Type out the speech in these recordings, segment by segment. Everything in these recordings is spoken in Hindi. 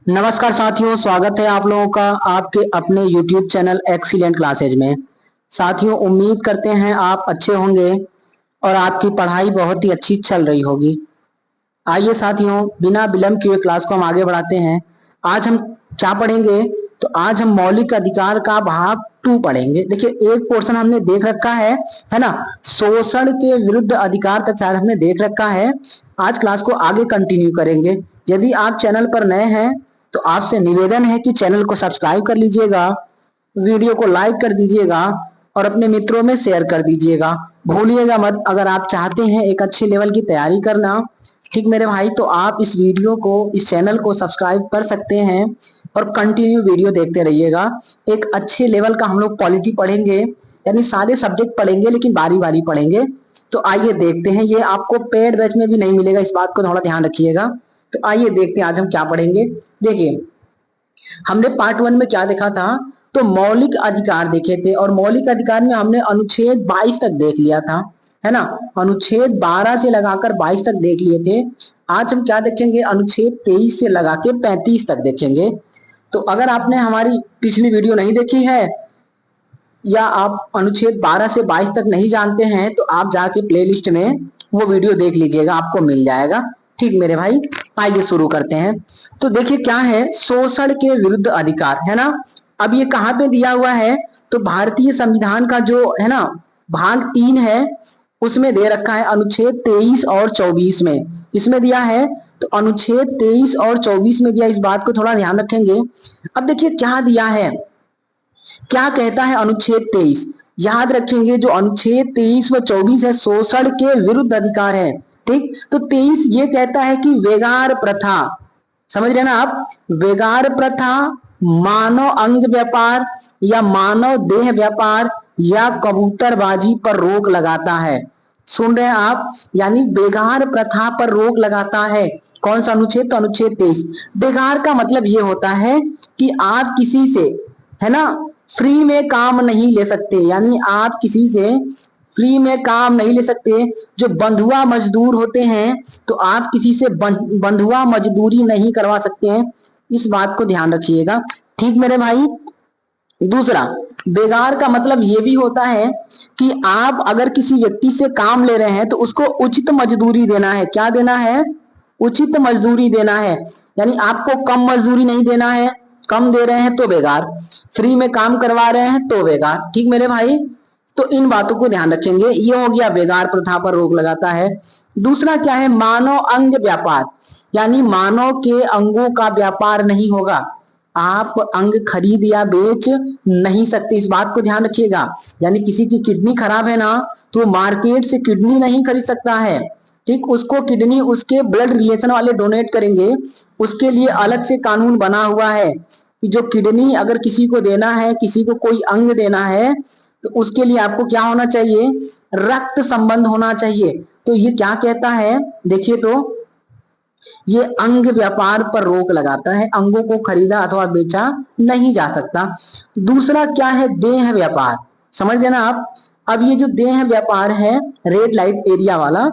नमस्कार साथियों, स्वागत है आप लोगों का आपके अपने YouTube चैनल एक्सीलेंट क्लासेज में। साथियों, उम्मीद करते हैं आप अच्छे होंगे और आपकी पढ़ाई बहुत ही अच्छी चल रही होगी। आइए साथियों, बिना विलंब किए क्लास को हम आगे बढ़ाते हैं। आज हम क्या पढ़ेंगे? तो आज हम मौलिक अधिकार का भाग 2 पढ़ेंगे। देखिए, एक पोर्शन हमने देख रखा है ना, शोषण के विरुद्ध अधिकार तक शायद हमने देख रखा है। आज क्लास को आगे कंटिन्यू करेंगे। यदि आप चैनल पर नए हैं तो आपसे निवेदन है कि चैनल को सब्सक्राइब कर लीजिएगा, वीडियो को लाइक कर दीजिएगा और अपने मित्रों में शेयर कर दीजिएगा। भूलिएगा मत, अगर आप चाहते हैं एक अच्छे लेवल की तैयारी करना, ठीक मेरे भाई, तो आप इस वीडियो को, इस चैनल को सब्सक्राइब कर सकते हैं और कंटिन्यू वीडियो देखते रहिएगा। एक अच्छे लेवल का हम लोग पॉलिटी पढ़ेंगे, यानी सारे सब्जेक्ट पढ़ेंगे लेकिन बारी बारी पढ़ेंगे। तो आइए देखते हैं, ये आपको पेड बैच में भी नहीं मिलेगा, इस बात को थोड़ा ध्यान रखिएगा। तो आइए देखते हैं आज हम क्या पढ़ेंगे। देखिए, हमने पार्ट 1 में क्या देखा था, तो मौलिक अधिकार देखे थे और मौलिक अधिकार में हमने अनुच्छेद 22 तक देख लिया था, है ना। अनुच्छेद 12 से लगाकर 22 तक देख लिए थे। आज हम क्या देखेंगे? अनुच्छेद 23 से लगा के 35 तक देखेंगे। तो अगर आपने हमारी पिछली वीडियो नहीं देखी है या आप अनुच्छेद 12 से 22 तक नहीं जानते हैं तो आप जाके प्लेलिस्ट में वो वीडियो देख लीजिएगा, आपको मिल जाएगा। ठीक मेरे भाई, आइए शुरू करते हैं। तो देखिए क्या है, शोषण के विरुद्ध अधिकार, है ना। अब ये कहाँ पे दिया हुआ है? तो भारतीय संविधान का जो है ना भाग 3 है उसमें दे रखा है, अनुच्छेद 23 और 24 में इसमें दिया है। तो अनुच्छेद 23 और 24 में दिया, इस बात को थोड़ा ध्यान रखेंगे। अब देखिए क्या दिया है, क्या कहता है अनुच्छेद 23। याद रखेंगे, जो अनुच्छेद 23 व 24 है शोषण के विरुद्ध अधिकार है। ठीक, तो 23 ये कहता है कि वेगार प्रथा, समझ रहे ना आप, वेगार प्रथा, मानव अंग व्यापार या मानव देह व्यापार या कबूतरबाजी पर रोक लगाता है। सुन रहे हैं आप, यानी बेगार प्रथा पर रोक लगाता है। कौन सा अनुच्छेद? तो अनुच्छेद 23। बेगार का मतलब ये होता है कि आप किसी से, है ना, फ्री में काम नहीं ले सकते, यानी आप किसी से फ्री में काम नहीं ले सकते। जो बंधुआ मजदूर होते हैं तो आप किसी से बंधुआ मजदूरी नहीं करवा सकते हैं, इस बात को ध्यान रखिएगा। ठीक मेरे भाई। दूसरा, बेगार का मतलब ये भी होता है कि आप अगर किसी व्यक्ति से काम ले रहे हैं तो उसको उचित मजदूरी देना है। क्या देना है? उचित मजदूरी देना है, यानी आपको कम मजदूरी नहीं देना है। कम दे रहे हैं तो बेगार, फ्री में काम करवा रहे हैं तो बेगार। ठीक मेरे भाई, तो इन बातों को ध्यान रखेंगे। ये हो गया बेगार प्रथा पर रोक लगाता है। दूसरा क्या है? मानव अंग व्यापार, यानी मानव के अंगों का व्यापार नहीं होगा। आप अंग खरीद या बेच नहीं सकते, इस बात को ध्यान रखिएगा। यानी किसी की किडनी खराब है ना, तो मार्केट से किडनी नहीं खरीद सकता है। ठीक, उसको किडनी उसके ब्लड रिलेशन वाले डोनेट करेंगे, उसके लिए अलग से कानून बना हुआ है कि जो किडनी अगर किसी को देना है, किसी को कोई अंग देना है, तो उसके लिए आपको क्या होना चाहिए? रक्त संबंध होना चाहिए। तो ये क्या कहता है, देखिए, तो ये अंग व्यापार पर रोक लगाता है, अंगों को खरीदा अथवा बेचा नहीं जा सकता। दूसरा क्या है? देह व्यापार, समझ लेना आप। अब ये जो देह व्यापार है, रेड लाइट एरिया वाला,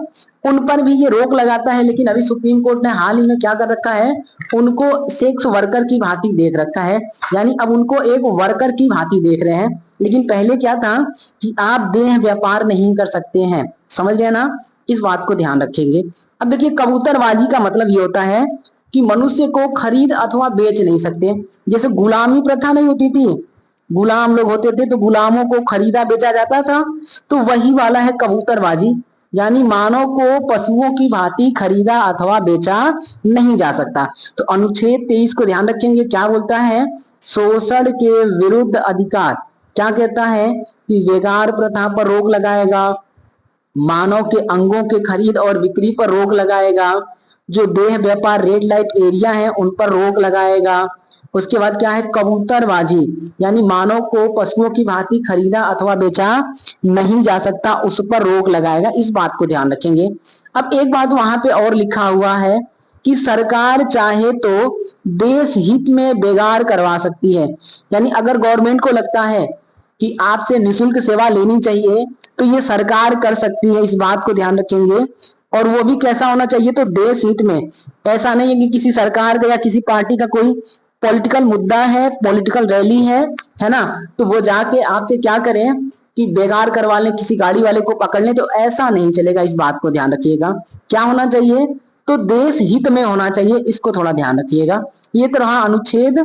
उन पर भी ये रोक लगाता है, लेकिन अभी सुप्रीम कोर्ट ने हाल ही में क्या कर रखा है, उनको सेक्स वर्कर की भांति देख रखा है, यानी अब उनको एक वर्कर की भांति देख रहे हैं। लेकिन पहले क्या था कि आप देह व्यापार नहीं कर सकते हैं, समझ रहे ना, इस बात को ध्यान रखेंगे। अब देखिए, कबूतरबाजी का मतलब ये होता है कि मनुष्य को खरीद अथवा बेच नहीं सकते। जैसे गुलामी प्रथा नहीं होती थी, गुलाम लोग होते थे तो गुलामों को खरीदा बेचा जाता था, तो वही वाला है कबूतरबाजी, यानी मानव को पशुओं की भांति खरीदा अथवा बेचा नहीं जा सकता। तो अनुच्छेद 23 को ध्यान रखेंगे, क्या बोलता है? शोषण के विरुद्ध अधिकार। क्या कहता है कि वेगार प्रथा पर रोक लगाएगा, मानव के अंगों के खरीद और बिक्री पर रोक लगाएगा, जो देह व्यापार रेड लाइट एरिया है उन पर रोक लगाएगा। उसके बाद क्या है? कबूतरबाजी, यानी मानव को पशुओं की भांति खरीदा अथवा बेचा नहीं जा सकता, उस पर रोक लगाएगा। इस बात को ध्यान रखेंगे। अब एक बात वहां पे और लिखा हुआ है कि सरकार चाहे तो देश हित में बेगार करवा सकती है, यानी अगर गवर्नमेंट को लगता है कि आपसे निशुल्क सेवा लेनी चाहिए तो ये सरकार कर सकती है, इस बात को ध्यान रखेंगे। और वो भी कैसा होना चाहिए, तो देश हित में। ऐसा नहीं है कि किसी सरकार का या किसी पार्टी का कोई पॉलिटिकल मुद्दा है, पॉलिटिकल रैली है ना, तो वो जाके आपसे क्या करें कि बेगार करवा लें, किसी गाड़ी वाले को पकड़ लें, तो ऐसा नहीं चलेगा। इस बात को ध्यान रखिएगा। क्या होना चाहिए, तो देश हित में होना चाहिए, इसको थोड़ा ध्यान रखिएगा। ये तो रहा अनुच्छेद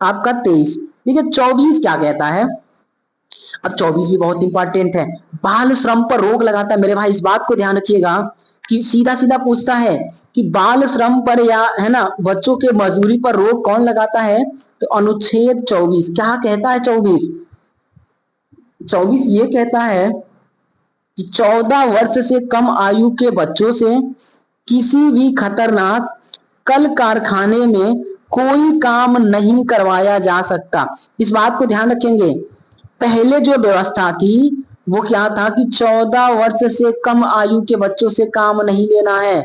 आपका 23। ठीक है, 24 क्या कहता है। अब 24 भी बहुत इंपॉर्टेंट है, बाल श्रम पर रोक लगाता है। मेरे भाई इस बात को ध्यान रखिएगा कि सीधा सीधा पूछता है कि बाल श्रम पर या है ना बच्चों के मजदूरी पर रोक कौन लगाता है, तो अनुच्छेद 24 क्या कहता है। 24 ये कहता है कि 14 वर्ष से कम आयु के बच्चों से किसी भी खतरनाक कल कारखाने में कोई काम नहीं करवाया जा सकता। इस बात को ध्यान रखेंगे। पहले जो व्यवस्था थी वो क्या था कि 14 वर्ष से कम आयु के बच्चों से काम नहीं लेना है,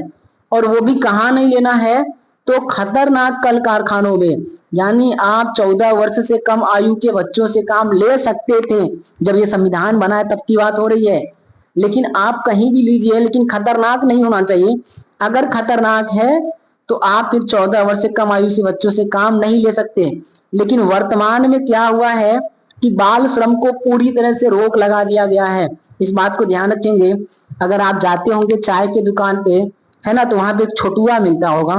और वो भी कहाँ नहीं लेना है, तो खतरनाक कल कारखानों में। यानी आप 14 वर्ष से कम आयु के बच्चों से काम ले सकते थे, जब ये संविधान बना है तब की बात हो रही है। लेकिन आप कहीं भी लीजिए, लेकिन खतरनाक नहीं होना चाहिए। अगर खतरनाक है तो आप फिर 14 वर्ष से कम आयु से बच्चों से काम नहीं ले सकते। लेकिन वर्तमान में क्या हुआ है कि बाल श्रम को पूरी तरह से रोक लगा दिया गया है। इस बात को ध्यान रखेंगे। अगर आप जाते होंगे चाय के दुकान पे, है ना, तो वहां पे एक छोटुआ मिलता होगा,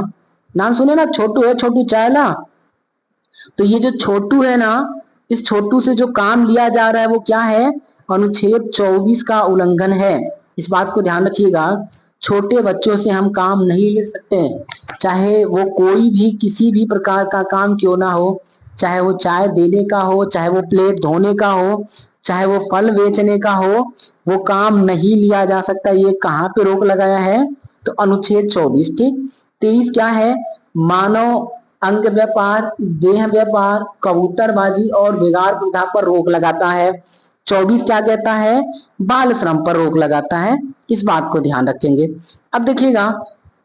नाम सुने ना, छोटू है, छोटू चाय ला। तो ये जो छोटू है ना, इस छोटू से जो काम लिया जा रहा है वो क्या है, अनुच्छेद 24 का उल्लंघन है। इस बात को ध्यान रखिएगा। छोटे बच्चों से हम काम नहीं ले सकते, चाहे वो कोई भी किसी भी प्रकार का काम क्यों ना हो, चाहे वो चाय देने का हो, चाहे वो प्लेट धोने का हो, चाहे वो फल बेचने का हो, वो काम नहीं लिया जा सकता। ये कहाँ पे रोक लगाया है, तो अनुच्छेद 24। ठीक, 23 क्या है, मानव अंग व्यापार, देह व्यापार, कबूतरबाजी और बेगार प्रथा पर रोक लगाता है। 24 क्या कहता है, बाल श्रम पर रोक लगाता है। इस बात को ध्यान रखेंगे। अब देखिएगा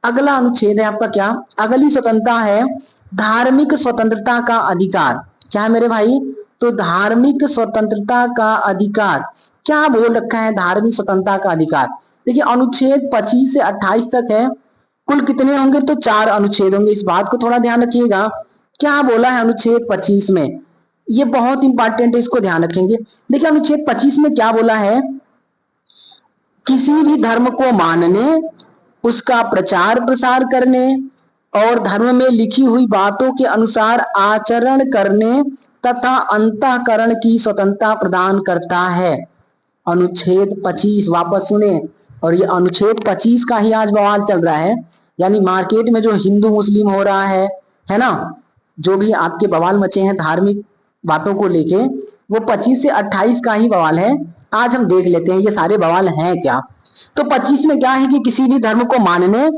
अगला अनुच्छेद है आपका क्या, अगली स्वतंत्रता है धार्मिक स्वतंत्रता का अधिकार। क्या है मेरे भाई, तो धार्मिक स्वतंत्रता का अधिकार। क्या बोल रखा है धार्मिक स्वतंत्रता का अधिकार। देखिए अनुच्छेद 25 से 28 तक है। कुल कितने होंगे, तो 4 अनुच्छेद होंगे। इस बात को थोड़ा ध्यान रखिएगा। क्या बोला है अनुच्छेद 25 में, ये बहुत इंपॉर्टेंट है, इसको ध्यान रखेंगे। देखिए अनुच्छेद 25 में क्या बोला है, किसी भी धर्म को मानने, उसका प्रचार प्रसार करने और धर्म में लिखी हुई बातों के अनुसार आचरण करने तथा अंतःकरण की स्वतंत्रता प्रदान करता है। अनुच्छेद 25 वापस सुने। और ये अनुच्छेद 25 का ही आज बवाल चल रहा है। यानी मार्केट में जो हिंदू मुस्लिम हो रहा है ना, जो भी आपके बवाल मचे हैं धार्मिक बातों को लेके, वो 25 से 28 का ही बवाल है। आज हम देख लेते हैं ये सारे बवाल हैं क्या। तो 25 में क्या है कि किसी भी धर्म को मानने,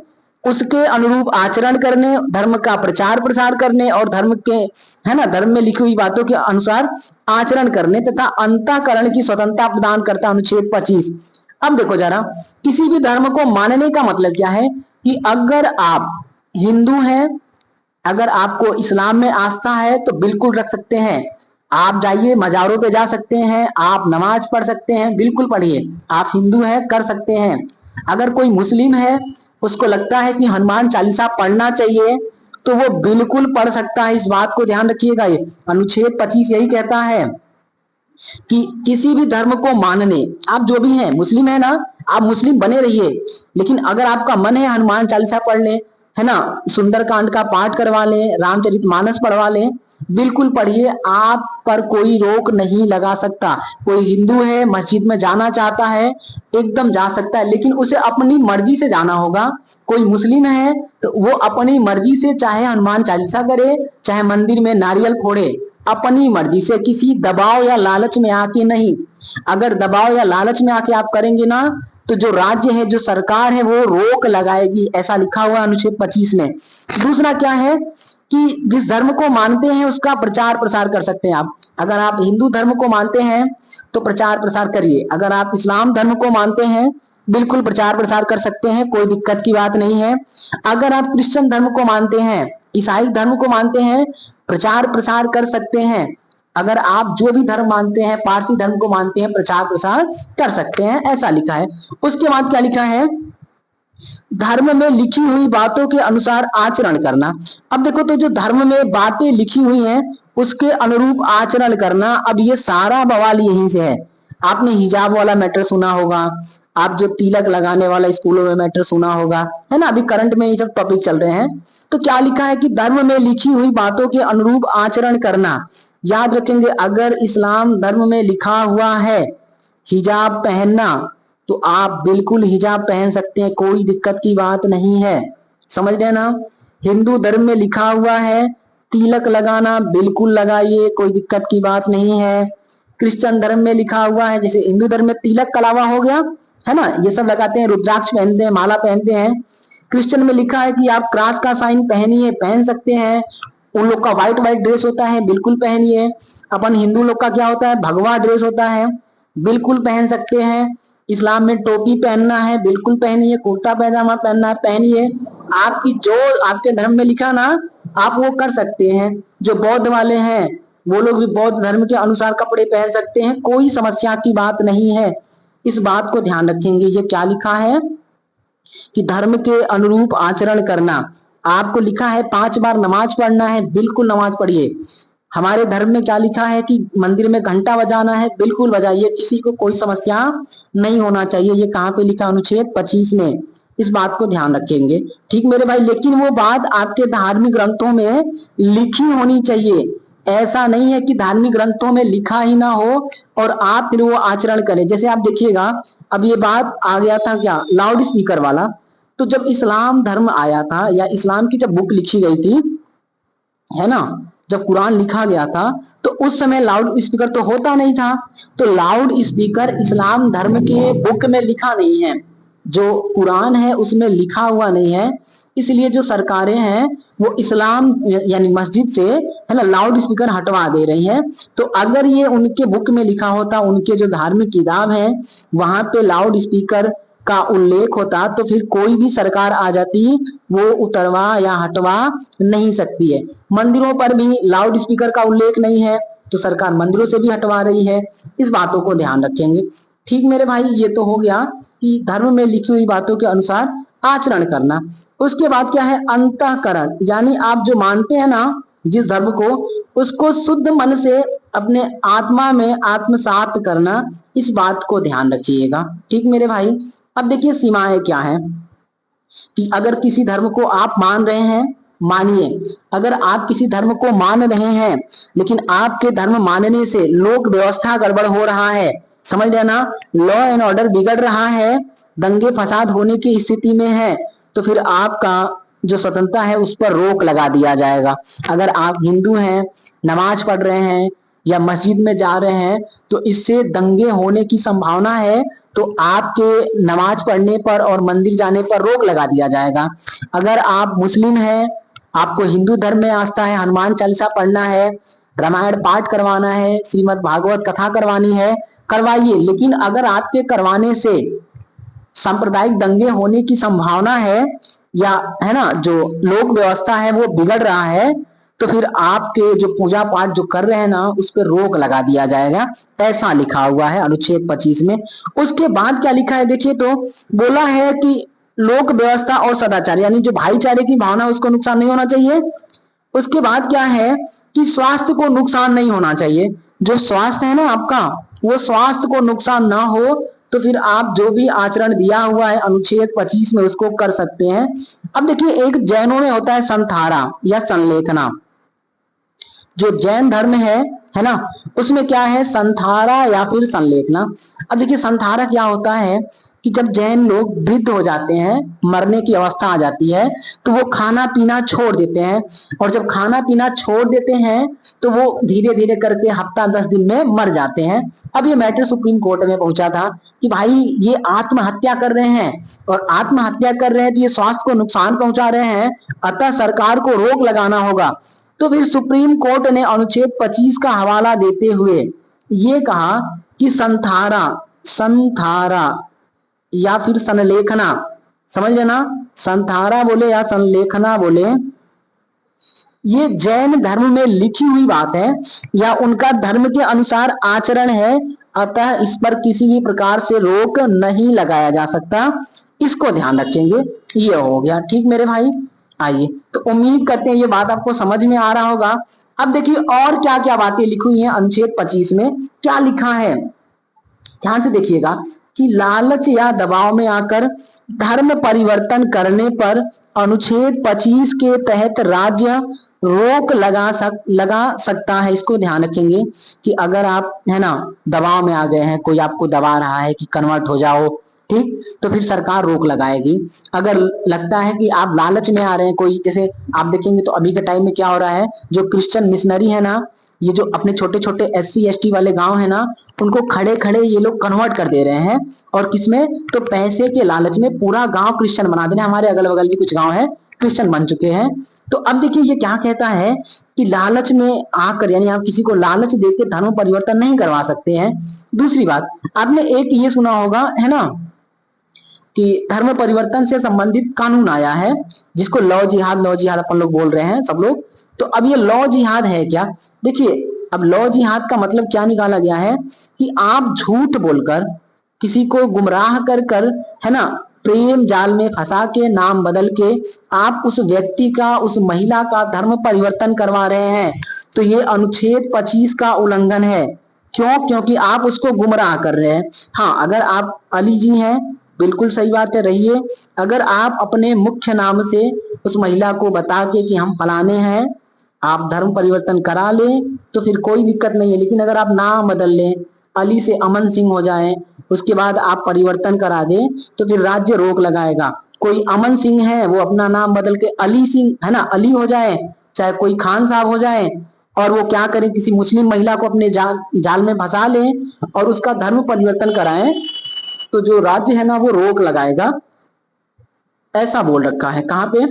उसके अनुरूप आचरण करने, धर्म का प्रचार प्रसार करने और धर्म के, है ना, धर्म में लिखी हुई बातों के अनुसार आचरण करने तथा अंतःकरण की स्वतंत्रता प्रदान करता अनुच्छेद 25। अब देखो जरा, किसी भी धर्म को मानने का मतलब क्या है कि अगर आप हिंदू हैं, अगर आपको इस्लाम में आस्था है तो बिल्कुल रख सकते हैं। आप जाइए मजारों पे जा सकते हैं, आप नमाज पढ़ सकते हैं, बिल्कुल पढ़िए। आप हिंदू हैं कर सकते हैं। अगर कोई मुस्लिम है, उसको लगता है कि हनुमान चालीसा पढ़ना चाहिए, तो वो बिल्कुल पढ़ सकता है। इस बात को ध्यान रखिएगा। ये अनुच्छेद 25 यही कहता है कि किसी भी धर्म को मानने, आप जो भी हैं, मुस्लिम है ना, आप मुस्लिम बने रहिए, लेकिन अगर आपका मन है हनुमान चालीसा पढ़ ले, है ना, सुंदरकांड का पाठ करवा लें, रामचरितमानस पढ़वा लें, बिल्कुल पढ़िए। आप पर कोई रोक नहीं लगा सकता। कोई हिंदू है मस्जिद में जाना चाहता है, एकदम जा सकता है, लेकिन उसे अपनी मर्जी से जाना होगा। कोई मुस्लिम है तो वो अपनी मर्जी से चाहे हनुमान चालीसा करे, चाहे मंदिर में नारियल फोड़े, अपनी मर्जी से, किसी दबाव या लालच में आके नहीं। अगर दबाव या लालच में आके आप करेंगे ना, तो जो राज्य है, जो सरकार है, वो रोक लगाएगी। ऐसा लिखा हुआ अनुच्छेद 25 में। दूसरा क्या है कि जिस धर्म को मानते हैं उसका प्रचार प्रसार कर सकते हैं आप। अगर आप हिंदू धर्म को मानते हैं तो प्रचार प्रसार करिए। अगर आप इस्लाम धर्म को मानते हैं, बिल्कुल प्रचार प्रसार कर सकते हैं, कोई दिक्कत की बात नहीं है। अगर आप क्रिश्चियन धर्म को मानते हैं, ईसाई धर्म को मानते हैं, प्रचार प्रसार कर सकते हैं। अगर आप जो भी धर्म मानते हैं, पारसी धर्म को मानते हैं, प्रचार प्रसार कर सकते हैं, ऐसा लिखा है। उसके बाद क्या लिखा है, धर्म में लिखी हुई बातों के अनुसार आचरण करना। अब देखो तो जो धर्म में बातें लिखी हुई हैं उसके अनुरूप आचरण करना, अब ये सारा बवाल यहीं से है। आपने हिजाब वाला मैटर सुना होगा, आप जो तिलक लगाने वाला स्कूलों में मैटर सुना होगा, है ना, अभी करंट में ये सब टॉपिक चल रहे हैं। तो क्या लिखा है कि धर्म में लिखी हुई बातों के अनुरूप आचरण करना। याद रखेंगे, अगर इस्लाम धर्म में लिखा हुआ है हिजाब पहनना तो आप बिल्कुल हिजाब पहन सकते हैं, कोई दिक्कत की बात नहीं है, समझ रहे ना। हिंदू धर्म में लिखा हुआ है तिलक लगाना, बिल्कुल लगाइए, कोई दिक्कत की बात नहीं है। क्रिश्चियन धर्म में लिखा हुआ है, जैसे हिंदू धर्म में तिलक का अलावा हो गया, है ना, ये सब लगाते हैं, रुद्राक्ष पहनते हैं, माला पहनते हैं। क्रिश्चियन में लिखा है कि आप क्रॉस का साइन पहनिए, पहन सकते हैं। उन लोग का व्हाइट व्हाइट ड्रेस होता है, बिल्कुल पहनिए। अपन हिंदू लोग का क्या होता है, भगवा ड्रेस होता है, बिल्कुल पहन सकते हैं। इस्लाम में टोपी पहनना है, बिल्कुल पहनिए। कुर्ता पैजामा पहनना है, पहनिए। आपकी जो आपके धर्म में लिखा ना, आप वो कर सकते हैं। जो बौद्ध वाले हैं वो लोग भी बौद्ध धर्म के अनुसार कपड़े पहन सकते हैं, कोई समस्या की बात नहीं है। इस बात को ध्यान रखेंगे। ये क्या लिखा है कि धर्म के अनुरूप आचरण करना। आपको लिखा है 5 बार नमाज पढ़ना है, बिल्कुल नमाज पढ़िए। हमारे धर्म में क्या लिखा है कि मंदिर में घंटा बजाना है, बिल्कुल बजाइए, किसी को कोई समस्या नहीं होना चाहिए। ये कहाँ पे लिखा, अनुच्छेद 25 में। इस बात को ध्यान रखेंगे, ठीक मेरे भाई। लेकिन वो बात आपके धार्मिक ग्रंथों में लिखी होनी चाहिए। ऐसा नहीं है कि धार्मिक ग्रंथों में लिखा ही ना हो और आप फिर वो आचरण करें। जैसे आप देखिएगा, अब ये बात आ गया था क्या, लाउड स्पीकर वाला। तो जब इस्लाम धर्म आया था या इस्लाम की जब बुक लिखी गई थी, है ना, जब कुरान लिखा गया था तो उस समय लाउड स्पीकर तो होता नहीं था। तो लाउड स्पीकर इस्लाम धर्म के बुक में लिखा नहीं है, जो कुरान है उसमें लिखा हुआ नहीं है। इसलिए जो सरकारें हैं वो इस्लाम यानी मस्जिद से, है ना, लाउड स्पीकर हटवा दे रही हैं। तो अगर ये उनके बुक में लिखा होता, उनके जो धार्मिक किताब है वहां पे लाउड स्पीकर का उल्लेख होता, तो फिर कोई भी सरकार आ जाती वो उतरवा या हटवा नहीं सकती है। मंदिरों पर भी लाउड स्पीकर का उल्लेख नहीं है तो सरकार मंदिरों से भी हटवा रही है। इस बातों को ध्यान रखेंगे, ठीक मेरे भाई। ये तो हो गया कि धर्म में लिखी हुई बातों के अनुसार आचरण करना। उसके बाद क्या है, अंतःकरण, यानी आप जो मानते हैं ना जिस धर्म को, उसको शुद्ध मन से अपने आत्मा में आत्मसात करना। इस बात को ध्यान रखिएगा, ठीक मेरे भाई। अब देखिए सीमाएं क्या है कि अगर किसी धर्म को आप मान रहे हैं, मानिए, अगर आप किसी धर्म को मान रहे हैं लेकिन आपके धर्म मानने से लोक व्यवस्था गड़बड़ हो रहा है, समझ लेना, लॉ एंड ऑर्डर बिगड़ रहा है, दंगे फसाद होने की स्थिति में है, तो फिर आपका जो स्वतंत्रता है उस पर रोक लगा दिया जाएगा। अगर आप हिंदू हैं, नमाज पढ़ रहे हैं या मस्जिद में जा रहे हैं तो इससे दंगे होने की संभावना है, तो आपके नमाज पढ़ने पर और मंदिर जाने पर रोक लगा दिया जाएगा। अगर आप मुस्लिम हैं, आपको हिंदू धर्म में आस्था है, हनुमान चालीसा पढ़ना है, रामायण पाठ करवाना है, श्रीमद् भागवत कथा करवानी है, करवाइए। लेकिन अगर आपके करवाने से सांप्रदायिक दंगे होने की संभावना है या, है ना, जो लोक व्यवस्था है वो बिगड़ रहा है, तो फिर आपके जो पूजा पाठ जो कर रहे हैं ना उस पर रोक लगा दिया जाएगा। ऐसा लिखा हुआ है अनुच्छेद 25 में। उसके बाद क्या लिखा है देखिए, तो बोला है कि लोक व्यवस्था और सदाचार, यानी जो भाईचारे की भावना उसको नुकसान नहीं होना चाहिए। उसके बाद क्या है कि स्वास्थ्य को नुकसान नहीं होना चाहिए। जो स्वास्थ्य है ना आपका, वो स्वास्थ्य को नुकसान ना हो, तो फिर आप जो भी आचरण दिया हुआ है अनुच्छेद 25 में उसको कर सकते हैं। अब देखिए, एक जैनों में होता है संथारा या संलेखना। जो जैन धर्म है ना, उसमें क्या है, संथारा या फिर संलेखना। अब देखिए संथारा क्या होता है कि जब जैन लोग वृद्ध हो जाते हैं, मरने की अवस्था आ जाती है, तो वो खाना पीना छोड़ देते हैं। और जब खाना पीना छोड़ देते हैं तो वो धीरे धीरे करके हफ्ता 10 दिन में मर जाते हैं। अब ये मैटर सुप्रीम कोर्ट में पहुंचा था कि भाई ये आत्महत्या कर रहे हैं, और आत्महत्या कर रहे हैं तो ये स्वास्थ्य को नुकसान पहुंचा रहे हैं, अतः सरकार को रोक लगाना होगा। तो फिर सुप्रीम कोर्ट ने अनुच्छेद 25 का हवाला देते हुए ये कहा कि संथारा, संथारा या फिर संलेखना, समझ लेना, संथारा बोले या संलेखना बोले, ये जैन धर्म में लिखी हुई बात है या उनका धर्म के अनुसार आचरण है, अतः इस पर किसी भी प्रकार से रोक नहीं लगाया जा सकता। इसको ध्यान रखेंगे। ये हो गया, ठीक मेरे भाई। आइए, तो उम्मीद करते हैं ये बात आपको समझ में आ रहा होगा। अब देखिए और क्या क्या बातें लिखी हुई हैं अनुच्छेद 25 में, क्या लिखा है ध्यान से देखिएगा कि लालच या दबाव में आकर धर्म परिवर्तन करने पर अनुच्छेद 25 के तहत राज्य रोक लगा सकता है। इसको ध्यान रखेंगे कि अगर आप है ना दबाव में आ गए हैं, कोई आपको दबा रहा है कि कन्वर्ट हो जाओ, ठीक, तो फिर सरकार रोक लगाएगी। अगर लगता है कि आप लालच में आ रहे हैं, कोई जैसे आप देखेंगे तो अभी के टाइम में क्या हो रहा है, जो क्रिश्चियन मिशनरी है ना, ये जो अपने छोटे छोटे SC ST वाले गांव है ना, उनको खड़े खड़े ये लोग कन्वर्ट कर दे रहे हैं। और किसमें, तो पैसे के लालच में पूरा गांव क्रिश्चियन बना देना। हमारे अगल बगल भी कुछ गांव है क्रिश्चियन बन चुके हैं। तो अब देखिए ये क्या कहता है कि लालच में आकर, यानी आप किसी को लालच देकर धर्म परिवर्तन नहीं करवा सकते हैं। दूसरी बात, आपने एक ये सुना होगा है ना कि धर्म परिवर्तन से संबंधित कानून आया है, जिसको लॉ जिहाद अपन लोग बोल रहे हैं सब लोग। तो अब ये लॉ जिहाद है क्या, देखिए अब लॉ जिहाद का मतलब क्या निकाला गया है कि आप झूठ बोलकर किसी को गुमराह कर कर है ना, प्रेम जाल में फंसा के, नाम बदल के आप उस व्यक्ति का, उस महिला का धर्म परिवर्तन करवा रहे हैं। तो ये अनुच्छेद 25 का उल्लंघन है। क्यों, क्योंकि आप उसको गुमराह कर रहे हैं। हाँ, अगर आप अली जी हैं, बिल्कुल सही बात है, रहिए। अगर आप अपने मुख्य नाम से उस महिला को बता के कि हम फलाने हैं, आप धर्म परिवर्तन करा लें तो फिर कोई दिक्कत नहीं है। लेकिन अगर आप नाम बदल लें, अली से अमन सिंह हो जाएं, उसके बाद आप परिवर्तन करा दें, तो फिर राज्य रोक लगाएगा। कोई अमन सिंह है, वो अपना नाम बदल के अली सिंह है ना, अली हो जाए, चाहे कोई खान साहब हो जाए, और वो क्या करें, किसी मुस्लिम महिला को अपने जाल में फंसा लें और उसका धर्म परिवर्तन कराएं, तो जो राज्य है ना वो रोक लगाएगा। ऐसा बोल रखा है कहां पे,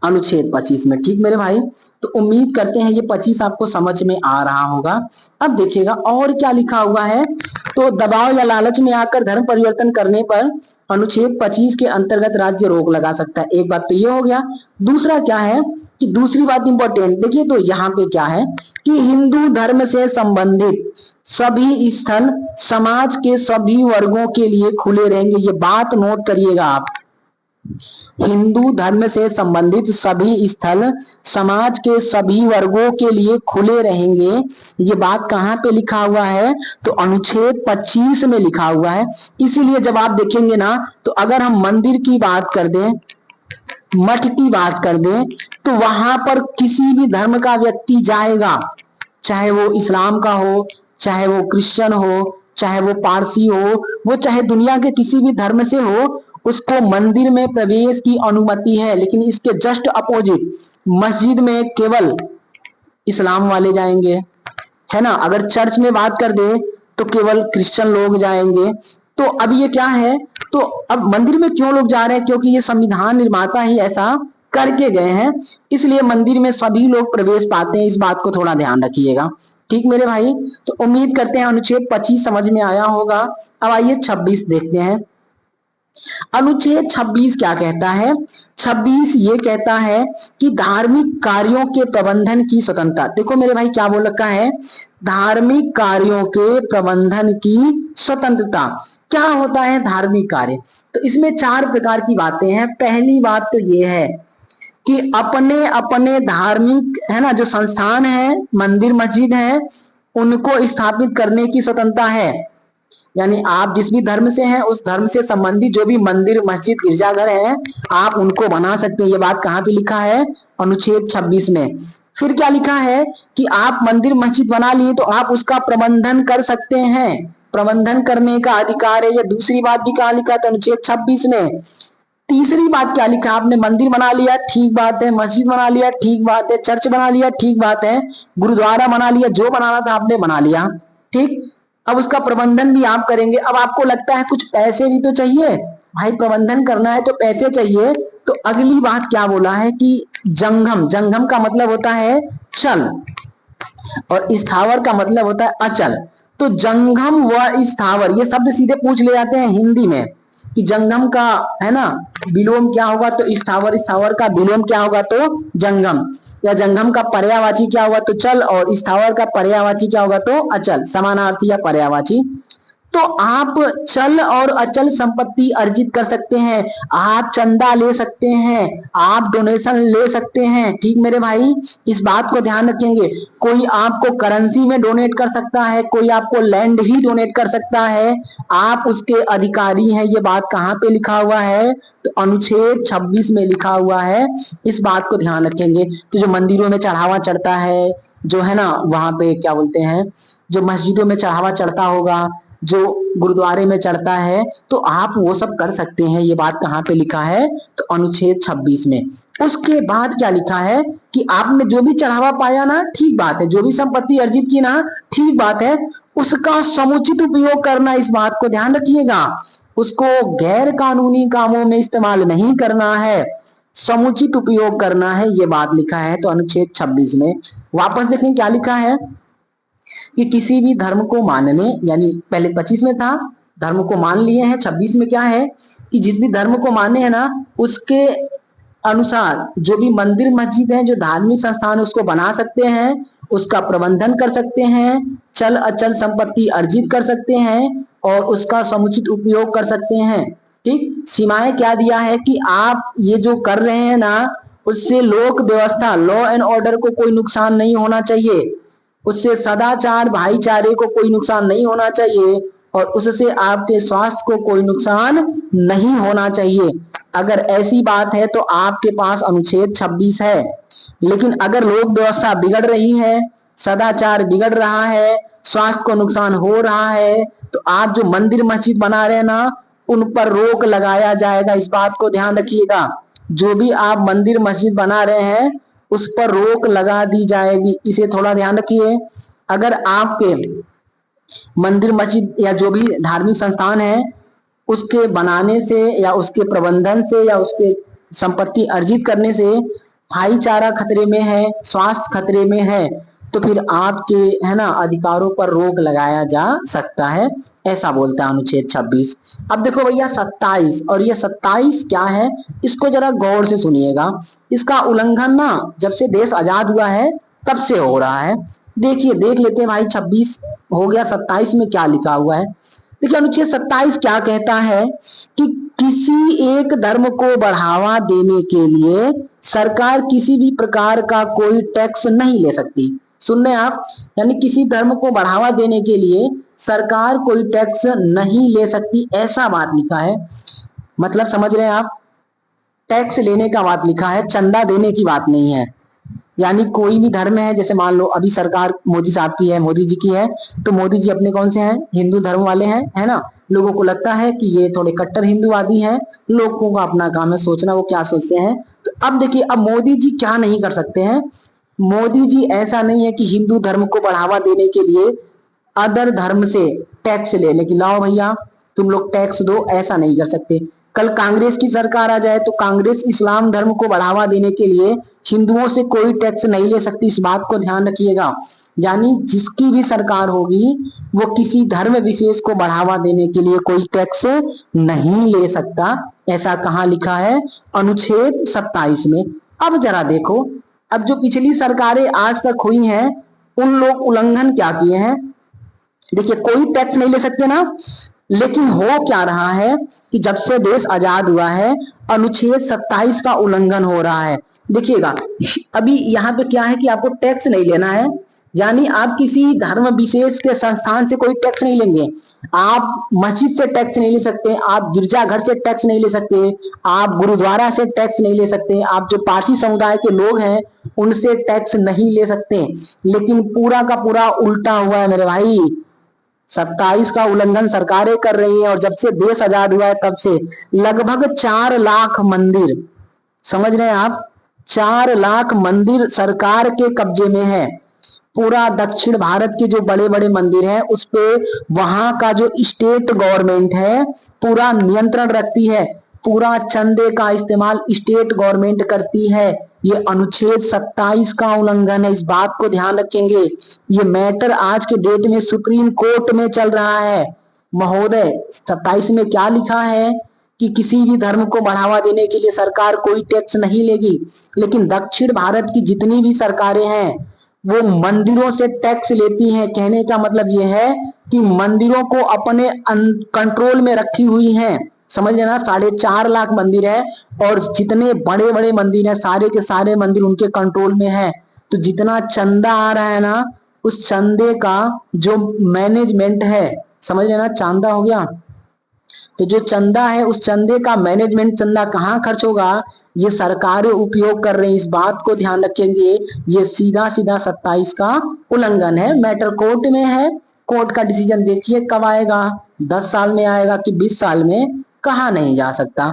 अनुच्छेद 25 में, ठीक मेरे भाई। तो उम्मीद करते हैं ये 25 आपको समझ में आ रहा होगा। अब देखिएगा और क्या लिखा हुआ है, तो दबाव या लालच में आकर धर्म परिवर्तन करने पर अनुच्छेद 25 के अंतर्गत राज्य रोक लगा सकता है। एक बात तो ये हो गया। दूसरा क्या है कि दूसरी बात इंपॉर्टेंट देखिए, तो यहाँ पे क्या है कि हिंदू धर्म से संबंधित सभी स्थल समाज के सभी वर्गों के लिए खुले रहेंगे। ये बात नोट करिएगा आप, हिंदू धर्म से संबंधित सभी स्थल समाज के सभी वर्गों के लिए खुले रहेंगे। ये बात कहां पे लिखा हुआ है, तो अनुच्छेद 25 में लिखा हुआ है। इसीलिए जब आप देखेंगे ना, तो अगर हम मंदिर की बात कर दें, मठ की बात कर दें, तो वहां पर किसी भी धर्म का व्यक्ति जाएगा, चाहे वो इस्लाम का हो, चाहे वो क्रिश्चियन हो, चाहे वो पारसी हो, वो चाहे दुनिया के किसी भी धर्म से हो, उसको मंदिर में प्रवेश की अनुमति है। लेकिन इसके जस्ट अपोजिट मस्जिद में केवल इस्लाम वाले जाएंगे, है ना। अगर चर्च में बात कर दे तो केवल क्रिश्चियन लोग जाएंगे। तो अब ये क्या है, तो अब मंदिर में क्यों लोग जा रहे हैं, क्योंकि ये संविधान निर्माता ही ऐसा करके गए हैं, इसलिए मंदिर में सभी लोग प्रवेश पाते हैं। इस बात को थोड़ा ध्यान रखिएगा, ठीक मेरे भाई। तो उम्मीद करते हैं अनुच्छेद 25 समझ में आया होगा। अब आइए 26 देखते हैं। अनुच्छेद 26 क्या कहता है, 26 ये कहता है कि धार्मिक कार्यों के प्रबंधन की स्वतंत्रता। देखो मेरे भाई क्या बोल रखा है, धार्मिक कार्यों के प्रबंधन की स्वतंत्रता। क्या होता है धार्मिक कार्य, तो इसमें 4 प्रकार की बातें हैं। पहली बात तो ये है कि अपने अपने धार्मिक है ना जो संस्थान है, मंदिर मस्जिद है, उनको स्थापित करने की स्वतंत्रता है। यानी आप जिस भी धर्म से हैं, उस धर्म से संबंधित जो भी मंदिर मस्जिद गिरजाघर हैं, आप उनको बना सकते हैं। ये बात कहाँ पे लिखा है, अनुच्छेद 26 में। फिर क्या लिखा है कि आप मंदिर मस्जिद बना लिए तो आप उसका प्रबंधन कर सकते हैं, प्रबंधन करने का अधिकार है। ये दूसरी बात भी कहाँ लिखा था, अनुच्छेद 26 में। तीसरी बात क्या लिखा, आपने मंदिर बना लिया ठीक बात है, मस्जिद बना लिया ठीक बात है, चर्च बना लिया ठीक बात है, गुरुद्वारा बना लिया, जो बनाना था आपने बना लिया, ठीक। अब उसका प्रबंधन भी आप करेंगे। अब आपको लगता है कुछ पैसे भी तो चाहिए भाई, प्रबंधन करना है तो पैसे चाहिए। तो अगली बात क्या बोला है कि जंगम, जंगम का मतलब होता है चल, और स्थावर का मतलब होता है अचल। तो जंगम व स्थावर ये शब्द सीधे पूछ ले जाते हैं हिंदी में कि जंगम का है ना विलोम क्या होगा, तो स्थावर, स्थावर का विलोम क्या होगा, तो जंगम। या जंगम का पर्यायवाची क्या होगा, तो चल, और स्थावर का पर्यायवाची क्या होगा, तो अचल, समानार्थी या पर्यायवाची। तो आप चल और अचल संपत्ति अर्जित कर सकते हैं, आप चंदा ले सकते हैं, आप डोनेशन ले सकते हैं। ठीक मेरे भाई, इस बात को ध्यान रखेंगे। कोई आपको करेंसी में डोनेट कर सकता है, कोई आपको लैंड ही डोनेट कर सकता है, आप उसके अधिकारी हैं। ये बात कहाँ पे लिखा हुआ है? तो अनुच्छेद 26 में लिखा हुआ है। इस बात को ध्यान रखेंगे। तो जो मंदिरों में चढ़ावा चढ़ता है, जो है ना, वहां पे क्या बोलते हैं, जो मस्जिदों में चढ़ावा चढ़ता होगा, जो गुरुद्वारे में चढ़ता है, तो आप वो सब कर सकते हैं। ये बात कहाँ पे लिखा है? तो अनुच्छेद 26 में। उसके बाद क्या लिखा है कि आपने जो भी चढ़ावा पाया ना, ठीक बात है, जो भी संपत्ति अर्जित की ना, ठीक बात है, उसका समुचित उपयोग करना, इस बात को ध्यान रखिएगा। उसको गैर कानूनी कामों में इस्तेमाल नहीं करना है, समुचित उपयोग करना है, ये बात लिखा है। तो अनुच्छेद 26 में वापस देखें क्या लिखा है कि किसी भी धर्म को मानने, यानी पहले 25 में था धर्म को मान लिए हैं, 26 में क्या है कि जिस भी धर्म को माने है ना, उसके अनुसार जो भी मंदिर मस्जिद है, जो धार्मिक संस्थान, उसको बना सकते हैं, उसका प्रबंधन कर सकते हैं, चल अचल संपत्ति अर्जित कर सकते हैं और उसका समुचित उपयोग कर सकते हैं। ठीक, सीमाएं क्या दिया है कि आप ये जो कर रहे हैं ना, उससे लोक व्यवस्था, लॉ एंड ऑर्डर को कोई नुकसान नहीं होना चाहिए, उससे सदाचार भाईचारे को कोई नुकसान नहीं होना चाहिए और उससे आपके स्वास्थ्य को कोई नुकसान नहीं होना चाहिए। अगर ऐसी बात है तो आपके पास अनुच्छेद 26 है। लेकिन अगर लोक व्यवस्था बिगड़ रही है, सदाचार बिगड़ रहा है, स्वास्थ्य को नुकसान हो रहा है, तो आप जो मंदिर मस्जिद बना रहे हैं ना, उन पर रोक लगाया जाएगा। इस बात को ध्यान रखिएगा। जो भी आप मंदिर मस्जिद बना रहे हैं उस पर रोक लगा दी जाएगी, इसे थोड़ा ध्यान रखिए। अगर आपके मंदिर मस्जिद या जो भी धार्मिक संस्थान है, उसके बनाने से या उसके प्रबंधन से या उसके संपत्ति अर्जित करने से भाईचारा खतरे में है, स्वास्थ्य खतरे में है, तो फिर आपके, है ना, अधिकारों पर रोक लगाया जा सकता है, ऐसा बोलता है अनुच्छेद 26। अब देखो भैया 27, और ये 27 क्या है, इसको जरा गौर से सुनिएगा। इसका उल्लंघन ना जब से देश आजाद हुआ है तब से हो रहा है। देखिए, देख लेते हैं भाई, 26 हो गया, 27 में क्या लिखा हुआ है। देखिए अनुच्छेद 27 क्या कहता है कि किसी एक धर्म को बढ़ावा देने के लिए सरकार किसी भी प्रकार का कोई टैक्स नहीं ले सकती। सुन रहे हैं आप? यानी किसी धर्म को बढ़ावा देने के लिए सरकार कोई टैक्स नहीं ले सकती, ऐसा बात लिखा है। मतलब समझ रहे हैं आप? टैक्स लेने का बात लिखा है, चंदा देने की बात नहीं है। यानी कोई भी धर्म है, जैसे मान लो अभी सरकार मोदी साहब की है, मोदी जी की है, तो मोदी जी अपने कौन से हैं? हिंदू धर्म वाले हैं, है ना। लोगों को लगता है कि ये थोड़े कट्टर हिंदूवादी हैं, लोगों का अपना काम है सोचना वो क्या सोचते हैं। तो अब देखिए, अब मोदी जी क्या नहीं कर सकते हैं। मोदी जी ऐसा नहीं है कि हिंदू धर्म को बढ़ावा देने के लिए अदर धर्म से टैक्स ले लें कि लाओ भैया तुम लोग टैक्स दो, ऐसा नहीं कर सकते। कल कांग्रेस की सरकार आ जाए तो कांग्रेस इस्लाम धर्म को बढ़ावा देने के लिए हिंदुओं से कोई टैक्स नहीं ले सकती, इस बात को ध्यान रखिएगा। यानी जिसकी भी सरकार होगी वो किसी धर्म विशेष को बढ़ावा देने के लिए कोई टैक्स नहीं ले सकता, ऐसा कहाँ लिखा है? अनुच्छेद 27 में। अब जरा देखो, अब जो पिछली सरकारें आज तक हुई हैं उन लोग उल्लंघन क्या किए हैं। देखिए, कोई टैक्स नहीं ले सकते ना, लेकिन हो क्या रहा है कि जब से देश आजाद हुआ है अनुच्छेद 27 का उल्लंघन हो रहा है। देखिएगा, अभी यहाँ पे क्या है कि आपको टैक्स नहीं लेना है, यानी आप किसी धर्म विशेष के संस्थान से कोई टैक्स नहीं लेंगे। आप मस्जिद से टैक्स नहीं ले सकते, आप गिरजाघर से टैक्स नहीं ले सकते, आप गुरुद्वारा से टैक्स नहीं ले सकते, आप जो पारसी समुदाय के लोग हैं उनसे टैक्स नहीं ले सकते। लेकिन पूरा का पूरा उल्टा हुआ है मेरे भाई। 27 का उल्लंघन सरकारें कर रही हैं और जब से देश आजाद हुआ है तब से लगभग 4 लाख मंदिर, समझ रहे हैं आप, 4 लाख मंदिर सरकार के कब्जे में है। पूरा दक्षिण भारत के जो बड़े बड़े मंदिर हैं उस पे वहां का जो स्टेट गवर्नमेंट है पूरा नियंत्रण रखती है, पूरा चंदे का इस्तेमाल स्टेट गवर्नमेंट करती है। ये अनुच्छेद 27 का उल्लंघन है, इस बात को ध्यान रखेंगे। ये मैटर आज के डेट में सुप्रीम कोर्ट में चल रहा है महोदय। 27 में क्या लिखा है कि किसी भी धर्म को बढ़ावा देने के लिए सरकार कोई टैक्स नहीं लेगी, लेकिन दक्षिण भारत की जितनी भी सरकारें हैं वो मंदिरों से टैक्स लेती हैं। कहने का मतलब ये है कि मंदिरों को अपने कंट्रोल में रखी हुई हैं। समझ लेना 4.5 लाख मंदिर है और जितने बड़े बड़े मंदिर हैं सारे के सारे मंदिर उनके कंट्रोल में है। तो जितना चंदा आ रहा है ना, उस चंदे का जो मैनेजमेंट है, समझ लेना चंदा हो गया, तो जो चंदा है उस चंदे का मैनेजमेंट, चंदा कहाँ खर्च होगा, ये सरकारें उपयोग कर रही हैं। इस बात को ध्यान रखेंगे। ये सीधा सीधा 27 का उल्लंघन है। मैटर कोर्ट में है, कोर्ट का डिसीजन देखिए कब आएगा, 10 साल में आएगा कि 20 साल में, कहा नहीं जा सकता।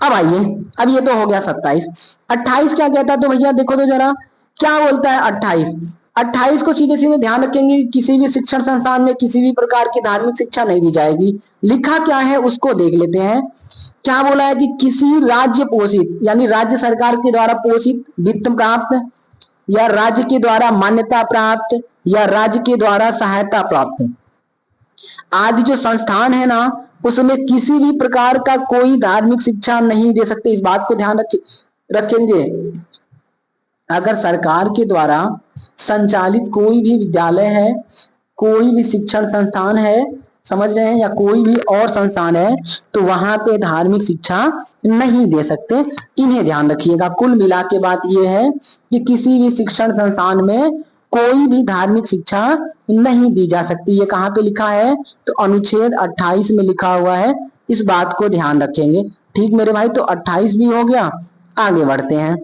अब आइए, अब ये तो हो गया 27। 28 क्या कहता है, तो भैया देखो तो जरा क्या बोलता है 28। 28 को सीधे सीधे ध्यान रखेंगे, किसी भी शिक्षण संस्थान में किसी भी प्रकार की धार्मिक शिक्षा नहीं दी जाएगी। लिखा क्या है उसको देख लेते हैं। क्या बोला है कि किसी राज्य पोषित यानी राज्य सरकार के द्वारा पोषित, वित्त प्राप्त, या राज्य के द्वारा मान्यता प्राप्त, या राज्य के द्वारा सहायता प्राप्त आदि जो संस्थान है ना, उसमें किसी भी प्रकार का कोई धार्मिक शिक्षा नहीं दे सकते। इस बात को ध्यान रखेंगे। अगर सरकार के द्वारा संचालित कोई भी विद्यालय है, कोई भी शिक्षण संस्थान है, समझ रहे हैं, या कोई भी और संस्थान है, तो वहां पे धार्मिक शिक्षा नहीं दे सकते। इन्हें ध्यान रखिएगा। कुल मिला के बात यह है कि किसी भी शिक्षण संस्थान में कोई भी धार्मिक शिक्षा नहीं दी जा सकती। ये कहाँ पे लिखा है, तो अनुच्छेद 28 में लिखा हुआ है। इस बात को ध्यान रखेंगे। ठीक मेरे भाई, तो 28 भी हो गया। आगे बढ़ते हैं।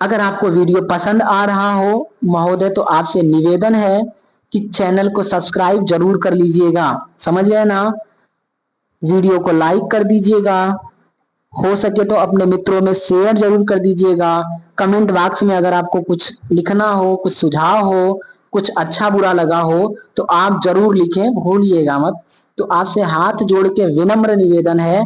अगर आपको वीडियो पसंद आ रहा हो महोदय, तो आपसे निवेदन है कि चैनल को सब्सक्राइब जरूर कर लीजिएगा। समझ गए ना। वीडियो को लाइक कर दीजिएगा, हो सके तो अपने मित्रों में शेयर जरूर कर दीजिएगा। कमेंट बॉक्स में अगर आपको कुछ लिखना हो, कुछ सुझाव हो, कुछ अच्छा बुरा लगा हो, तो आप जरूर लिखें, भूलिएगा मत। तो आपसे हाथ जोड़ के विनम्र निवेदन है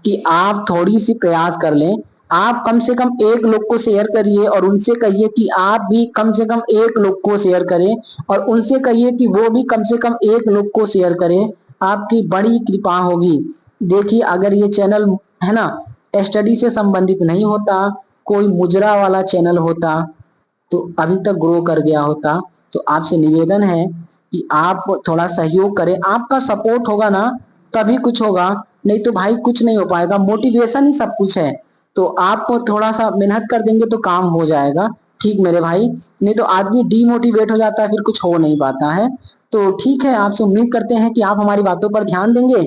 कि आप थोड़ी सी प्रयास कर लें। आप कम से कम एक लोग को शेयर करिए और उनसे कहिए कि आप भी कम से कम एक लोग को शेयर करें, और उनसे कहिए कि वो भी कम से कम एक लोग को शेयर करें। आपकी बड़ी कृपा होगी। देखिए, अगर ये चैनल है ना स्टडी से संबंधित नहीं होता, कोई मुजरा वाला चैनल होता, तो अभी तक ग्रो कर गया होता। तो आपसे निवेदन है कि आप थोड़ा सहयोग करें। आपका सपोर्ट होगा ना तभी कुछ होगा, नहीं तो भाई कुछ नहीं हो पाएगा। मोटिवेशन ही सब कुछ है। तो आप थोड़ा सा मेहनत कर देंगे तो काम हो जाएगा। ठीक मेरे भाई, नहीं तो आदमी डीमोटिवेट हो जाता है, फिर कुछ हो नहीं पाता है। तो ठीक है, आपसे उम्मीद करते हैं कि आप हमारी बातों पर ध्यान देंगे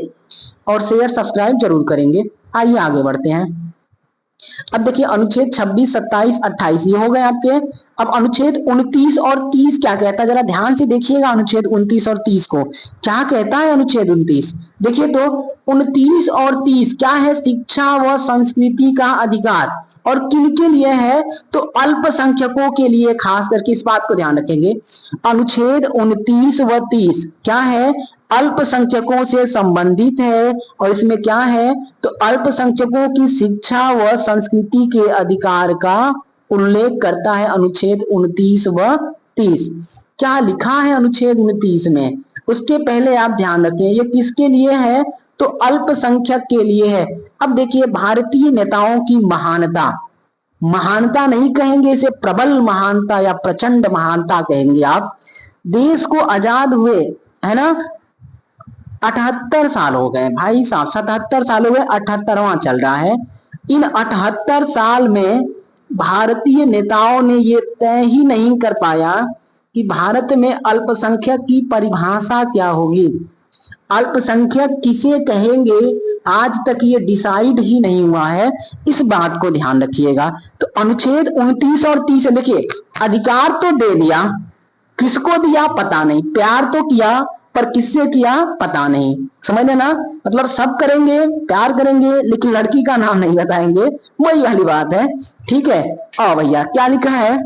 और शेयर सब्सक्राइब जरूर करेंगे। आइए आगे बढ़ते हैं। अब देखिए अनुच्छेद 26, 27, 28 ये हो गए आपके। अब अनुच्छेद 29 और 30 क्या कहता है, जरा ध्यान से देखिएगा। अनुच्छेद 29 और 30 को क्या कहता है। अनुच्छेद 29 देखिए तो 29 और 30 क्या है, शिक्षा व संस्कृति का अधिकार। और किनके लिए है, तो अल्पसंख्यकों के लिए, खास करके इस बात को ध्यान रखेंगे। अनुच्छेद 29 व 30 क्या है, अल्पसंख्यकों से संबंधित है। और इसमें क्या है, तो अल्पसंख्यकों की शिक्षा व संस्कृति के अधिकार का उल्लेख करता है अनुच्छेद 29 व 30। क्या लिखा है अनुच्छेद 29 में, उसके पहले आप ध्यान रखें ये किसके लिए है, तो अल्पसंख्यक के लिए है। अब देखिए, भारतीय नेताओं की महानता, महानता नहीं कहेंगे इसे, प्रबल महानता या प्रचंड महानता कहेंगे आप। देश को आजाद हुए है ना 78 साल हो गए भाई साहब, 77 साल हो गए, 78वां चल रहा है। इन 78 साल में भारतीय नेताओं ने ये तय ही नहीं कर पाया कि भारत में अल्पसंख्यक की परिभाषा क्या होगी, अल्पसंख्यक किसे कहेंगे, आज तक ये डिसाइड ही नहीं हुआ है। इस बात को ध्यान रखिएगा। तो अनुच्छेद 29 और 30 देखिए, अधिकार तो दे दिया, किसको दिया पता नहीं, प्यार तो किया पर किससे किया पता नहीं। समझ लेना, मतलब सब करेंगे, प्यार करेंगे, लेकिन लड़की का नाम नहीं बताएंगे, वही वाली बात है। ठीक है। आओ भैया, क्या लिखा है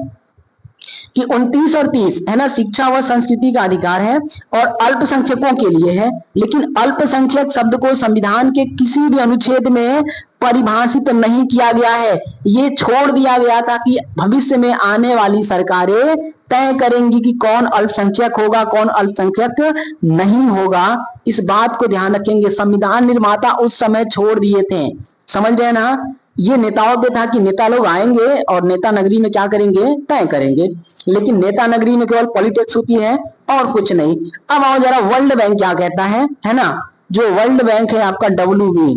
कि 29 और 30 है ना, शिक्षा व संस्कृति का अधिकार है और अल्पसंख्यकों के लिए है। लेकिन अल्पसंख्यक शब्द को संविधान के किसी भी अनुच्छेद में परिभाषित नहीं किया गया है। ये छोड़ दिया गया था कि भविष्य में आने वाली सरकारें तय करेंगी कि कौन अल्पसंख्यक होगा, कौन अल्पसंख्यक नहीं होगा। इस बात को ध्यान रखेंगे। संविधान निर्माता उस समय छोड़ दिए थे, समझ रहे ना। ये नेताओं पे था कि नेता लोग आएंगे और नेता नगरी में क्या करेंगे, तय करेंगे। लेकिन नेता नगरी में केवल पॉलिटिक्स होती है और कुछ नहीं। अब आओ जरा वर्ल्ड बैंक क्या कहता है ना। जो वर्ल्ड बैंक है आपका WB,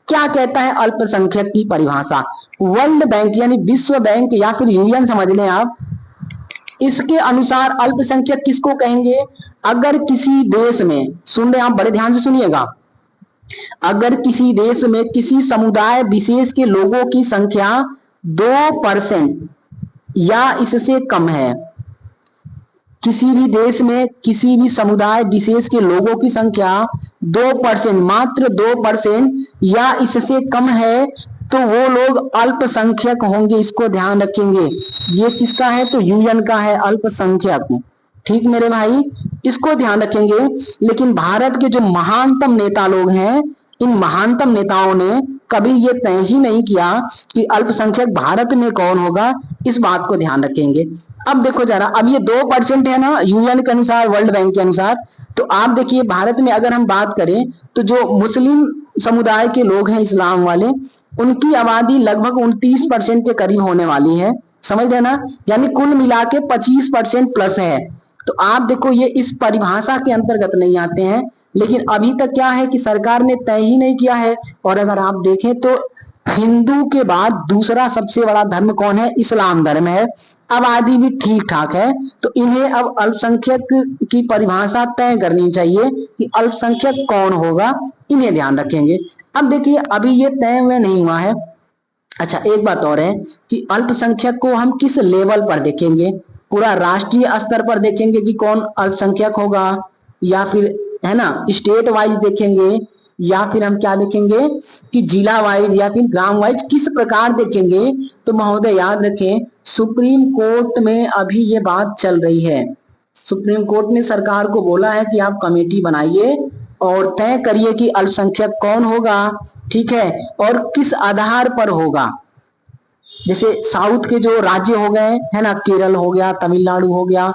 क्या कहता है अल्पसंख्यक की परिभाषा। वर्ल्ड बैंक यानी विश्व बैंक या फिर यूएन समझ लें आप, इसके अनुसार अल्पसंख्यक किसको कहेंगे। अगर किसी देश में, सुन रहे आप, बड़े ध्यान से सुनिएगा, अगर किसी देश में किसी समुदाय विशेष के लोगों की संख्या 2% या इससे कम है, किसी भी देश में किसी भी समुदाय विशेष के लोगों की संख्या 2%, मात्र 2% या इससे कम है, तो वो लोग अल्पसंख्यक होंगे। इसको ध्यान रखेंगे। ये किसका है, तो यूएन का है, अल्पसंख्यक। ठीक मेरे भाई, इसको ध्यान रखेंगे। लेकिन भारत के जो महानतम नेता लोग हैं, इन महानतम नेताओं ने कभी ये तय ही नहीं किया कि अल्पसंख्यक भारत में कौन होगा। इस बात को ध्यान रखेंगे। अब देखो जरा, अब ये 2% है ना यूएन के अनुसार, वर्ल्ड बैंक के अनुसार। तो आप देखिए भारत में अगर हम बात करें तो जो मुस्लिम समुदाय के लोग हैं, इस्लाम वाले, उनकी आबादी लगभग 29% के करीब होने वाली है। समझ रहे ना, यानी कुल मिला के 25% प्लस है। तो आप देखो ये इस परिभाषा के अंतर्गत नहीं आते हैं। लेकिन अभी तक क्या है कि सरकार ने तय ही नहीं किया है। और अगर आप देखें तो हिंदू के बाद दूसरा सबसे बड़ा धर्म कौन है, इस्लाम धर्म है। आबादी भी ठीक ठाक है। तो इन्हें अब अल्पसंख्यक की परिभाषा तय करनी चाहिए कि अल्पसंख्यक कौन होगा, इन्हें ध्यान रखेंगे। अब देखिए अभी ये तय में नहीं हुआ है। अच्छा एक बात और है कि अल्पसंख्यक को हम किस लेवल पर देखेंगे, पूरा राष्ट्रीय स्तर पर देखेंगे कि कौन अल्पसंख्यक होगा, या फिर है ना स्टेट वाइज देखेंगे, या फिर हम क्या देखेंगे कि जिला वाइज या फिर ग्राम वाइज, किस प्रकार देखेंगे। तो महोदय याद रखें, सुप्रीम कोर्ट में अभी ये बात चल रही है। सुप्रीम कोर्ट ने सरकार को बोला है कि आप कमेटी बनाइए और तय करिए कि अल्पसंख्यक कौन होगा, ठीक है, और किस आधार पर होगा। जैसे साउथ के जो राज्य हो गए है ना, केरल हो गया, तमिलनाडु हो गया,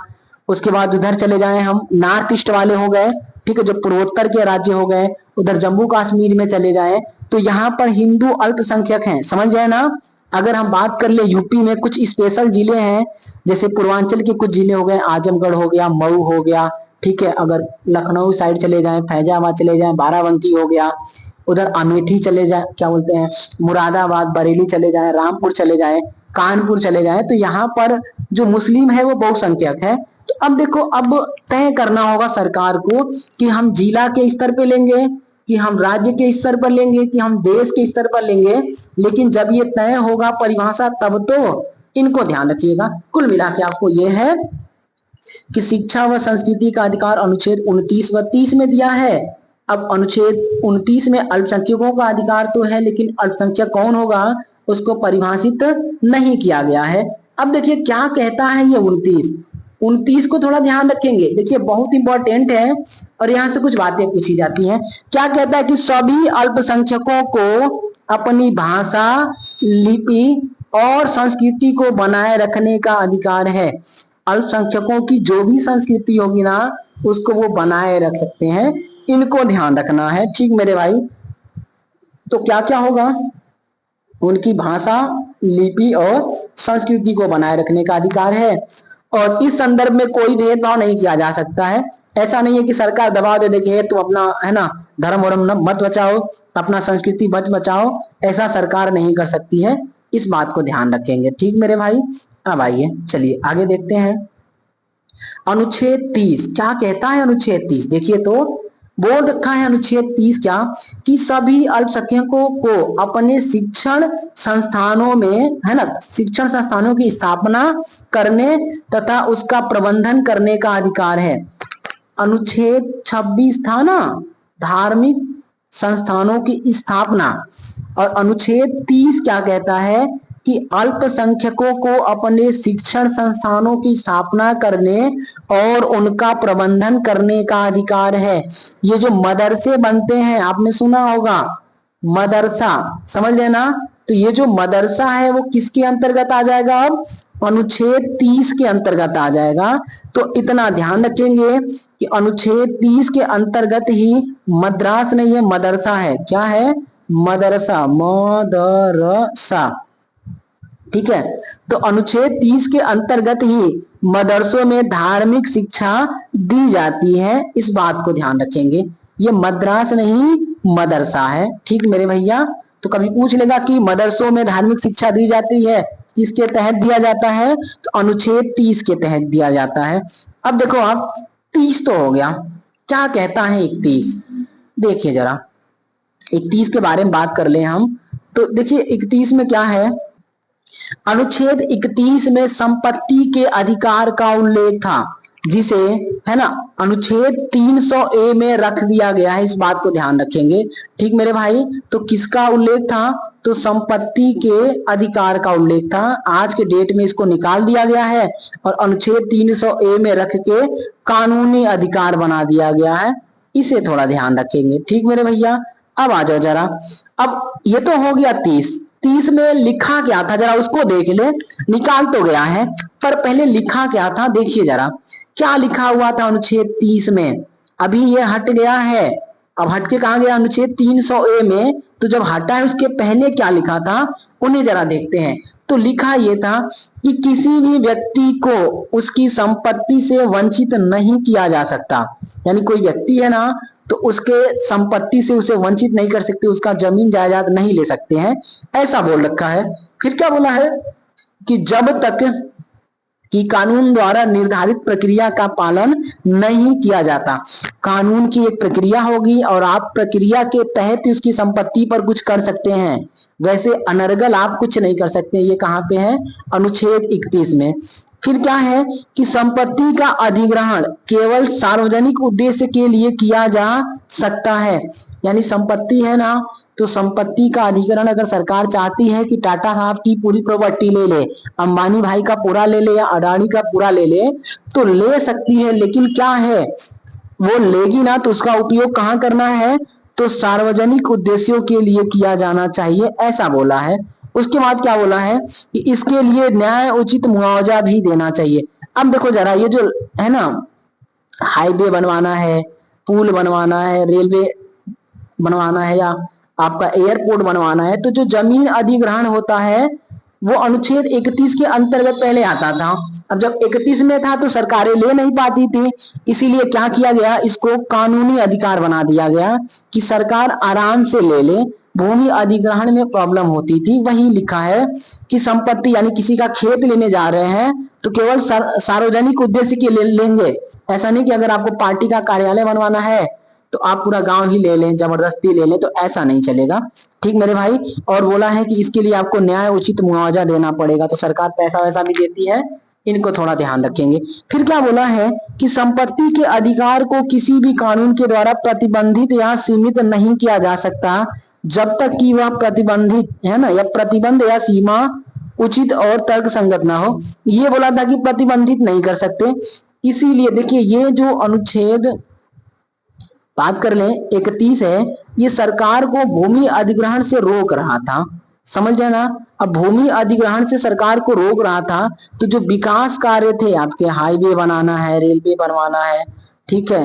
उसके बाद उधर चले जाएं हम, नॉर्थ ईस्ट वाले हो गए, ठीक है, जो पूर्वोत्तर के राज्य हो गए, उधर जम्मू कश्मीर में चले जाएं, तो यहाँ पर हिंदू अल्पसंख्यक हैं। समझ जाए ना। अगर हम बात कर ले यूपी में कुछ स्पेशल जिले हैं, जैसे पूर्वांचल के कुछ जिले हो गए, आजमगढ़ हो गया, मऊ हो गया, ठीक है, अगर लखनऊ साइड चले जाएं, फैजाबाद चले जाएं, बाराबंकी हो गया, उधर अमेठी चले जाए, क्या बोलते हैं, मुरादाबाद, बरेली चले जाएं, रामपुर चले जाएं, कानपुर चले जाएं, तो यहाँ पर जो मुस्लिम है वो बहुसंख्यक है। तो अब देखो, अब तय करना होगा सरकार को कि हम जिला के स्तर पे लेंगे, कि हम राज्य के स्तर पर लेंगे, कि हम देश के स्तर पर लेंगे। लेकिन जब ये तय होगा परिभाषा, तब तो इनको ध्यान रखिएगा। कुल मिला के आपको ये है कि शिक्षा व संस्कृति का अधिकार अनुच्छेद 29 व 30 में दिया है। अब अनुच्छेद 29 में अल्पसंख्यकों का अधिकार तो है, लेकिन अल्पसंख्यक कौन होगा उसको परिभाषित नहीं किया गया है। अब देखिए क्या कहता है ये 29 को थोड़ा ध्यान रखेंगे। देखिए बहुत इंपॉर्टेंट है और यहाँ से कुछ बातें पूछी जाती हैं। क्या कहता है कि सभी अल्पसंख्यकों को अपनी भाषा, लिपि और संस्कृति को बनाए रखने का अधिकार है। अल्पसंख्यकों की जो भी संस्कृति होगी ना, उसको वो बनाए रख सकते हैं। इनको ध्यान रखना है, ठीक मेरे भाई। तो क्या क्या होगा, उनकी भाषा, लिपि और संस्कृति को बनाए रखने का अधिकार है। और इस संदर्भ में कोई भेदभाव नहीं किया जा सकता है। ऐसा नहीं है कि सरकार दबाव दे देखिए तुम अपना है ना धर्म वरम मत बचाओ, अपना संस्कृति मत बचाओ, ऐसा सरकार नहीं कर सकती है। इस बात को ध्यान रखेंगे, ठीक मेरे भाई। अब आइए चलिए आगे देखते हैं। अनुच्छेद 30 क्या कहता है। अनुच्छेद 30 देखिए तो बोल रखा है अनुच्छेद 30 क्या, कि सभी अल्पसंख्यकों को अपने शिक्षण संस्थानों में है ना, शिक्षण संस्थानों की स्थापना करने तथा उसका प्रबंधन करने का अधिकार है। अनुच्छेद 26 था ना, धार्मिक संस्थानों की स्थापना, और अनुच्छेद 30 क्या कहता है कि अल्पसंख्यकों को अपने शिक्षण संस्थानों की स्थापना करने और उनका प्रबंधन करने का अधिकार है। ये जो मदरसे बनते हैं, आपने सुना होगा मदरसा, समझ लेना। तो ये जो मदरसा है वो किसके अंतर्गत आ जाएगा, अब अनुच्छेद 30 के अंतर्गत आ जाएगा। तो इतना ध्यान रखेंगे कि अनुच्छेद 30 के अंतर्गत ही मद्रास नहीं है, मदरसा है। क्या है, मदरसा, मदरसा, ठीक है। तो अनुच्छेद 30 के अंतर्गत ही मदरसों में धार्मिक शिक्षा दी जाती है, इस बात को ध्यान रखेंगे। ये मद्रास नहीं मदरसा है, ठीक मेरे भैया। तो कभी पूछ लेगा कि मदरसों में धार्मिक शिक्षा दी जाती है, किसके तहत दिया जाता है, तो अनुच्छेद 30 के तहत दिया जाता है। अब देखो आप 30 तो हो गया, क्या कहता है 31? देखिए जरा 31 के बारे में बात कर ले हम। तो देखिए 31 में क्या है, अनुच्छेद 31 में संपत्ति के अधिकार का उल्लेख था, जिसे है ना अनुच्छेद 300 ए में रख दिया गया है, इस बात को ध्यान रखेंगे, ठीक मेरे भाई। तो किसका उल्लेख था, तो संपत्ति के अधिकार का उल्लेख था। आज के डेट में इसको निकाल दिया गया है और अनुच्छेद 300 ए में रख के कानूनी अधिकार बना दिया गया है, इसे थोड़ा ध्यान रखेंगे, ठीक मेरे भैया। अब आ जाओ जरा, अब ये तो हो गया 30 में लिखा क्या था जरा उसको देख ले। निकाल तो गया है पर पहले लिखा क्या था देखिए जरा, क्या लिखा हुआ था अनुच्छेद 30 में। अभी ये हट गया है, अब हट के कहा गया अनुच्छेद 300 ए में। तो जब हटा है उसके पहले क्या लिखा था, उन्हें जरा देखते हैं। तो लिखा ये था कि किसी भी व्यक्ति को उसकी संपत्ति से वंचित नहीं किया जा सकता, यानी कोई व्यक्ति है ना तो उसके संपत्ति से उसे वंचित नहीं कर सकते, उसका जमीन जायदाद नहीं ले सकते हैं, ऐसा बोल रखा है। फिर क्या बोला है कि जब तक कि कानून द्वारा निर्धारित प्रक्रिया का पालन नहीं किया जाता। कानून की एक प्रक्रिया होगी और आप प्रक्रिया के तहत उसकी संपत्ति पर कुछ कर सकते हैं, वैसे अनर्गल आप कुछ नहीं कर सकते। ये कहाँ पे है, अनुच्छेद 31 में। फिर क्या है कि संपत्ति का अधिग्रहण केवल सार्वजनिक उद्देश्य के लिए किया जा सकता है, यानी संपत्ति है ना तो संपत्ति का अधिग्रहण अगर सरकार चाहती है कि टाटा साहब की पूरी प्रॉपर्टी ले ले, अंबानी भाई का पूरा ले ले या अडानी का पूरा ले ले तो ले सकती है, लेकिन क्या है वो लेगी ना तो उसका उपयोग कहाँ करना है, तो सार्वजनिक उद्देश्यों के लिए किया जाना चाहिए, ऐसा बोला है। उसके बाद क्या बोला है कि इसके लिए न्याय उचित मुआवजा भी देना चाहिए। अब देखो जरा ये जो है ना हाईवे बनवाना है, पुल बनवाना है, रेलवे बनवाना है या आपका एयरपोर्ट बनवाना है, तो जो जमीन अधिग्रहण होता है वो अनुच्छेद 31 के अंतर्गत पहले आता था। अब जब 31 में था तो सरकारें ले नहीं पाती थी, इसीलिए क्या किया गया, इसको कानूनी अधिकार बना दिया गया कि सरकार आराम से ले ले। भूमि अधिग्रहण में प्रॉब्लम होती थी, वही लिखा है कि संपत्ति यानी किसी का खेत लेने जा रहे हैं तो केवल सार्वजनिक उद्देश्य के लिए लेंगे, ऐसा नहीं कि अगर आपको पार्टी का कार्यालय बनवाना है तो आप पूरा गांव ही ले लें, जबरदस्ती ले लें, तो ऐसा नहीं चलेगा, ठीक मेरे भाई। और बोला है कि इसके लिए आपको न्याय उचित मुआवजा देना पड़ेगा, तो सरकार पैसा वैसा भी देती है, इनको थोड़ा ध्यान रखेंगे। फिर क्या बोला है कि संपत्ति के अधिकार को किसी भी कानून के द्वारा प्रतिबंधित या सीमित नहीं किया जा सकता जब तक कि वह प्रतिबंधित है ना या प्रतिबंध या सीमा उचित और तर्क संगत ना हो। ये बोला था कि प्रतिबंधित नहीं कर सकते, इसीलिए देखिए ये जो अनुच्छेद बात कर लें 31 है, ये सरकार को भूमि अधिग्रहण से रोक रहा था, समझ गए ना। अब भूमि अधिग्रहण से सरकार को रोक रहा था तो जो विकास कार्य थे आपके, हाईवे बनाना है, रेलवे बनवाना है, ठीक है,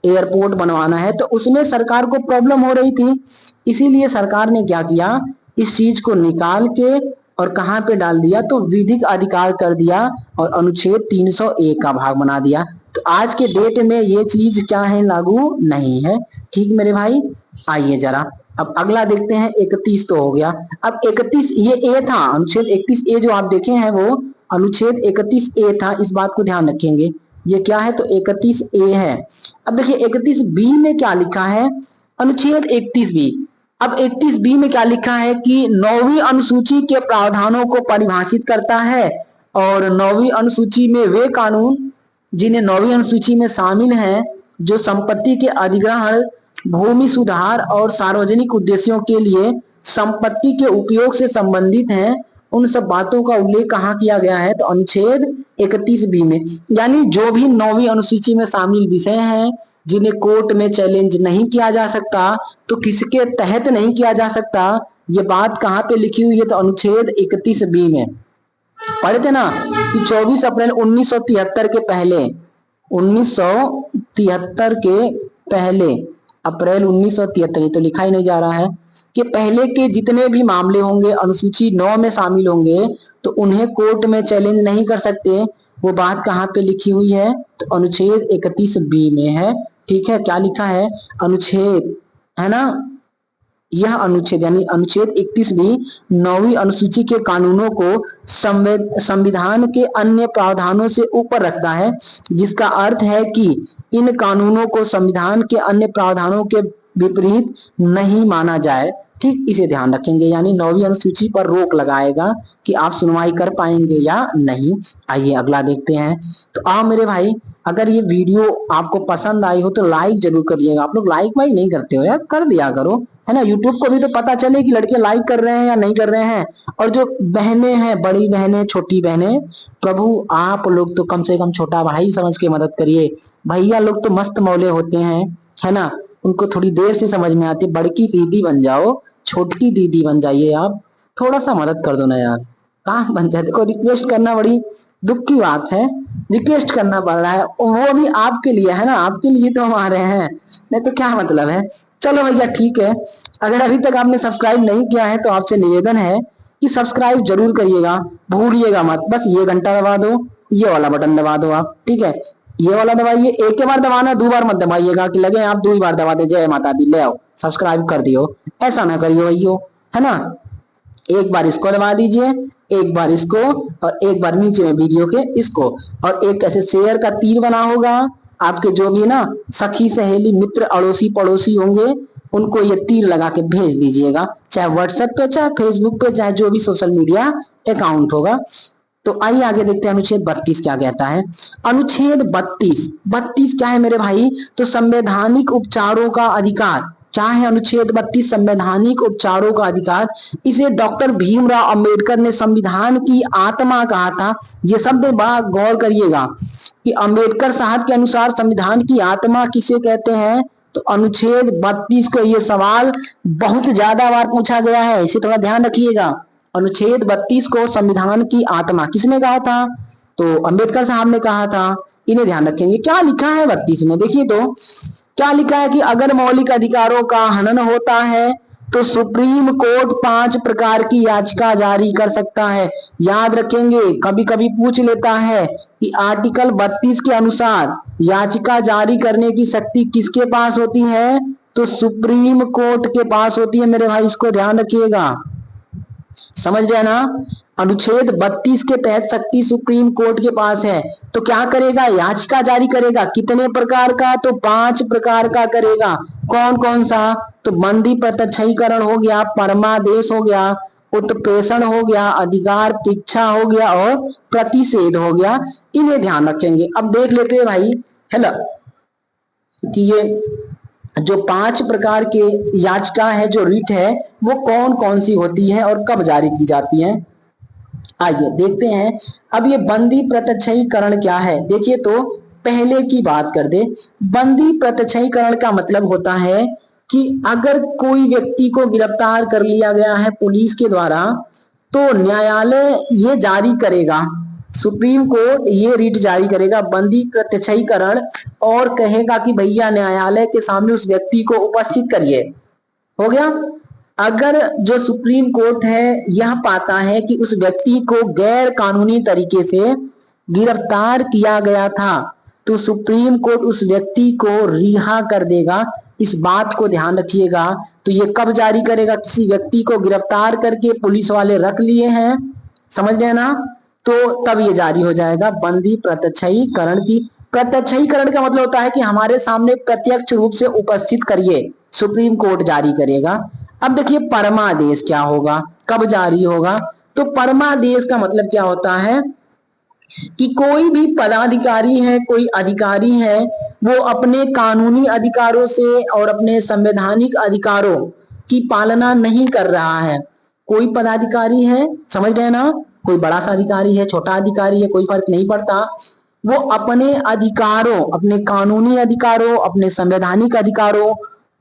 एयरपोर्ट बनवाना है, तो उसमें सरकार को प्रॉब्लम हो रही थी, इसीलिए सरकार ने क्या किया, इस चीज को निकाल के और कहाँ पे डाल दिया, तो विधिक अधिकार कर दिया और अनुच्छेद 301 का भाग बना दिया। तो आज के डेट में ये चीज क्या है, लागू नहीं है, ठीक मेरे भाई। आइए जरा अब अगला देखते हैं, 31 तो हो गया। अब 31 ये ए था, अनुच्छेद 31 ए जो आप देखे हैं वो अनुच्छेद 31 ए था, इस बात को ध्यान रखेंगे। ये क्या है, तो 31 ए है। अब देखिए 31 बी में क्या लिखा है, अनुच्छेद 31 बी। अब 31 बी में क्या लिखा है कि 9वीं अनुसूची के प्रावधानों को परिभाषित करता है और 9वीं अनुसूची में वे कानून जिन्हें 9वीं अनुसूची में शामिल हैं जो संपत्ति के अधिग्रहण, भूमि सुधार और सार्वजनिक उद्देश्यों के लिए संपत्ति के उपयोग से संबंधित हैं, उन सब बातों का उल्लेख कहाँ किया गया है, तो अनुच्छेद 31 बी में। यानी जो भी 9वीं अनुसूची में शामिल विषय हैं जिन्हें कोर्ट में चैलेंज नहीं किया जा सकता, तो किसके तहत नहीं किया जा सकता, ये बात कहाँ पे लिखी हुई है, तो अनुच्छेद 31 बी में। पढ़े थे ना कि 24 अप्रैल 1973 के पहले, 1973 के पहले अप्रैल 1973, ये तो लिखा ही नहीं जा रहा है कि पहले के जितने भी मामले होंगे अनुसूची 9 में शामिल होंगे तो उन्हें कोर्ट में चैलेंज नहीं कर सकते। वो बात कहाँ पे लिखी हुई है? तो अनुच्छेद 31B में है। ठीक है, क्या लिखा है? अनुच्छेद, है ना, यह अनुच्छेद यानी अनुच्छेद 31 भी 9वीं अनुसूची के कानूनों को संविधान के अन्य प्रावधानों से ऊपर रखता है, जिसका अर्थ है कि इन कानूनों को संविधान के अन्य प्रावधानों के विपरीत नहीं माना जाए। ठीक, इसे ध्यान रखेंगे, यानी 9वीं अनुसूची पर रोक लगाएगा कि आप सुनवाई कर पाएंगे या नहीं। आइए अगला देखते हैं। तो आओ मेरे भाई, अगर ये वीडियो आपको पसंद आई हो तो लाइक जरूर करिएगा। आप लोग लाइक वाइक नहीं करते हो यार, कर दिया करो, है ना। यूट्यूब को भी तो पता चले कि लड़के लाइक कर रहे हैं या नहीं कर रहे हैं। और जो बहनें हैं, बड़ी बहनें, छोटी बहनें, प्रभु आप लोग तो कम से कम छोटा भाई समझ के मदद करिए। भैया लोग तो मस्त मौले होते हैं, है ना, उनको थोड़ी देर से समझ में आती है। बड़की दीदी बन जाओ, छोटकी दीदी बन जाइए आप, थोड़ा सा मदद कर दो ना यार, काम बन जाए। देखो रिक्वेस्ट करना बड़ी दुख की बात है, रिक्वेस्ट करना पड़ रहा है, वो भी आपके लिए, है ना, आपके लिए तो हम आ रहे हैं, नहीं तो क्या मतलब है। चलो भैया ठीक है, अगर अभी तक आपने सब्सक्राइब नहीं किया है तो आपसे निवेदन है कि सब्सक्राइब जरूर करिएगा, भूलिएगा मत। बस ये घंटा दबा दो, ये वाला बटन दबा दो आप, ठीक है, ये वाला दबाइए। एक ही बार दबाना, दो बार मत दबाइएगा कि लगे आप दो ही बार दबा दे। जय माता दी, ले आओ सब्सक्राइब कर दियो, ऐसा ना करियो भैयो, है ना। एक बार इसको दबा दीजिए, एक बार इसको, और एक बार नीचे में वीडियो के इसको, और एक ऐसे शेयर का तीर बना होगा, आपके जो भी ना सखी सहेली मित्र अड़ोसी पड़ोसी होंगे उनको ये तीर लगा के भेज दीजिएगा, चाहे व्हाट्सएप पे, चाहे फेसबुक पे, चाहे जो भी सोशल मीडिया अकाउंट होगा। तो आइए आगे देखते हैं अनुच्छेद 32 क्या कहता है। अनुच्छेद 32 क्या है मेरे भाई? तो संवैधानिक उपचारों का अधिकार। क्या है अनुच्छेद 32? संवैधानिक उपचारों का अधिकार। इसे डॉक्टर भीमराव अंबेडकर ने संविधान की आत्मा कहा था। ये शब्द बड़ा गौर करिएगा कि अंबेडकर साहब के अनुसार संविधान की आत्मा किसे कहते हैं? तो अनुच्छेद 32 को ये सवाल बहुत ज्यादा बार पूछा गया है, इसे थोड़ा ध्यान रखिएगा। अनुच्छेद 32 को संविधान की आत्मा किसने कहा था? तो अंबेडकर साहब ने कहा था। इन्हें ध्यान रखेंगे। क्या लिखा है 32 में? देखिए तो क्या लिखा है कि अगर मौलिक अधिकारों का हनन होता है तो सुप्रीम कोर्ट 5 प्रकार की याचिका जारी कर सकता है। याद रखेंगे, कभी कभी पूछ लेता है कि आर्टिकल 32 के अनुसार याचिका जारी करने की शक्ति किसके पास होती है? तो सुप्रीम कोर्ट के पास होती है मेरे भाई, इसको ध्यान रखिएगा, समझ गया ना। अनुच्छेद 32 के तहत शक्ति सुप्रीम कोर्ट के पास है, तो क्या करेगा? याचिका जारी करेगा। कितने प्रकार का? तो 5 प्रकार का करेगा। कौन कौन सा? तो बंदी प्रत्यक्षीकरण हो गया, परमादेश हो गया, उत्प्रेषण हो गया, अधिकार परीक्षा हो गया और प्रतिषेध हो गया। इन्हें ध्यान रखेंगे। अब देख लेते हैं भाई, है ना, कि ये जो 5 प्रकार के याचिका है, जो रिट है, वो कौन कौन सी होती है और कब जारी की जाती है। आइए देखते हैं। अब ये बंदी प्रत्यक्षीकरण क्या है? देखिए तो पहले की बात कर दे। बंदी प्रत्यक्षीकरण का मतलब होता है कि अगर कोई व्यक्ति को गिरफ्तार कर लिया गया है पुलिस के द्वारा तो न्यायालय ये जारी करेगा, सुप्रीम कोर्ट ये रिट जारी करेगा बंदी प्रत्यक्षीकरण, और कहेगा कि भैया न्यायालय के सामने उस व्यक्ति को उपस्थित करिए। हो गया। अगर जो सुप्रीम कोर्ट है यह पाता है कि उस व्यक्ति को गैर कानूनी तरीके से गिरफ्तार किया गया था तो सुप्रीम कोर्ट उस व्यक्ति को रिहा कर देगा। इस बात को ध्यान रखिएगा। तो ये कब जारी करेगा? किसी व्यक्ति को गिरफ्तार करके पुलिस वाले रख लिए हैं, समझ गए ना, तो तब ये जारी हो जाएगा बंदी प्रत्यक्षीकरण की। प्रत्यक्षीकरण का मतलब होता है कि हमारे सामने प्रत्यक्ष रूप से उपस्थित करिए, सुप्रीम कोर्ट जारी करेगा। अब देखिए परमादेश क्या होगा, कब जारी होगा? तो परमादेश का मतलब क्या होता है कि कोई भी पदाधिकारी है, कोई अधिकारी है, वो अपने कानूनी अधिकारों से और अपने संवैधानिक अधिकारों की पालना नहीं कर रहा है। कोई पदाधिकारी है, समझ रहे ना, कोई बड़ा सा अधिकारी है, छोटा अधिकारी है, कोई फर्क नहीं पड़ता, वो अपने अधिकारों, अपने कानूनी अधिकारों, अपने संवैधानिक अधिकारों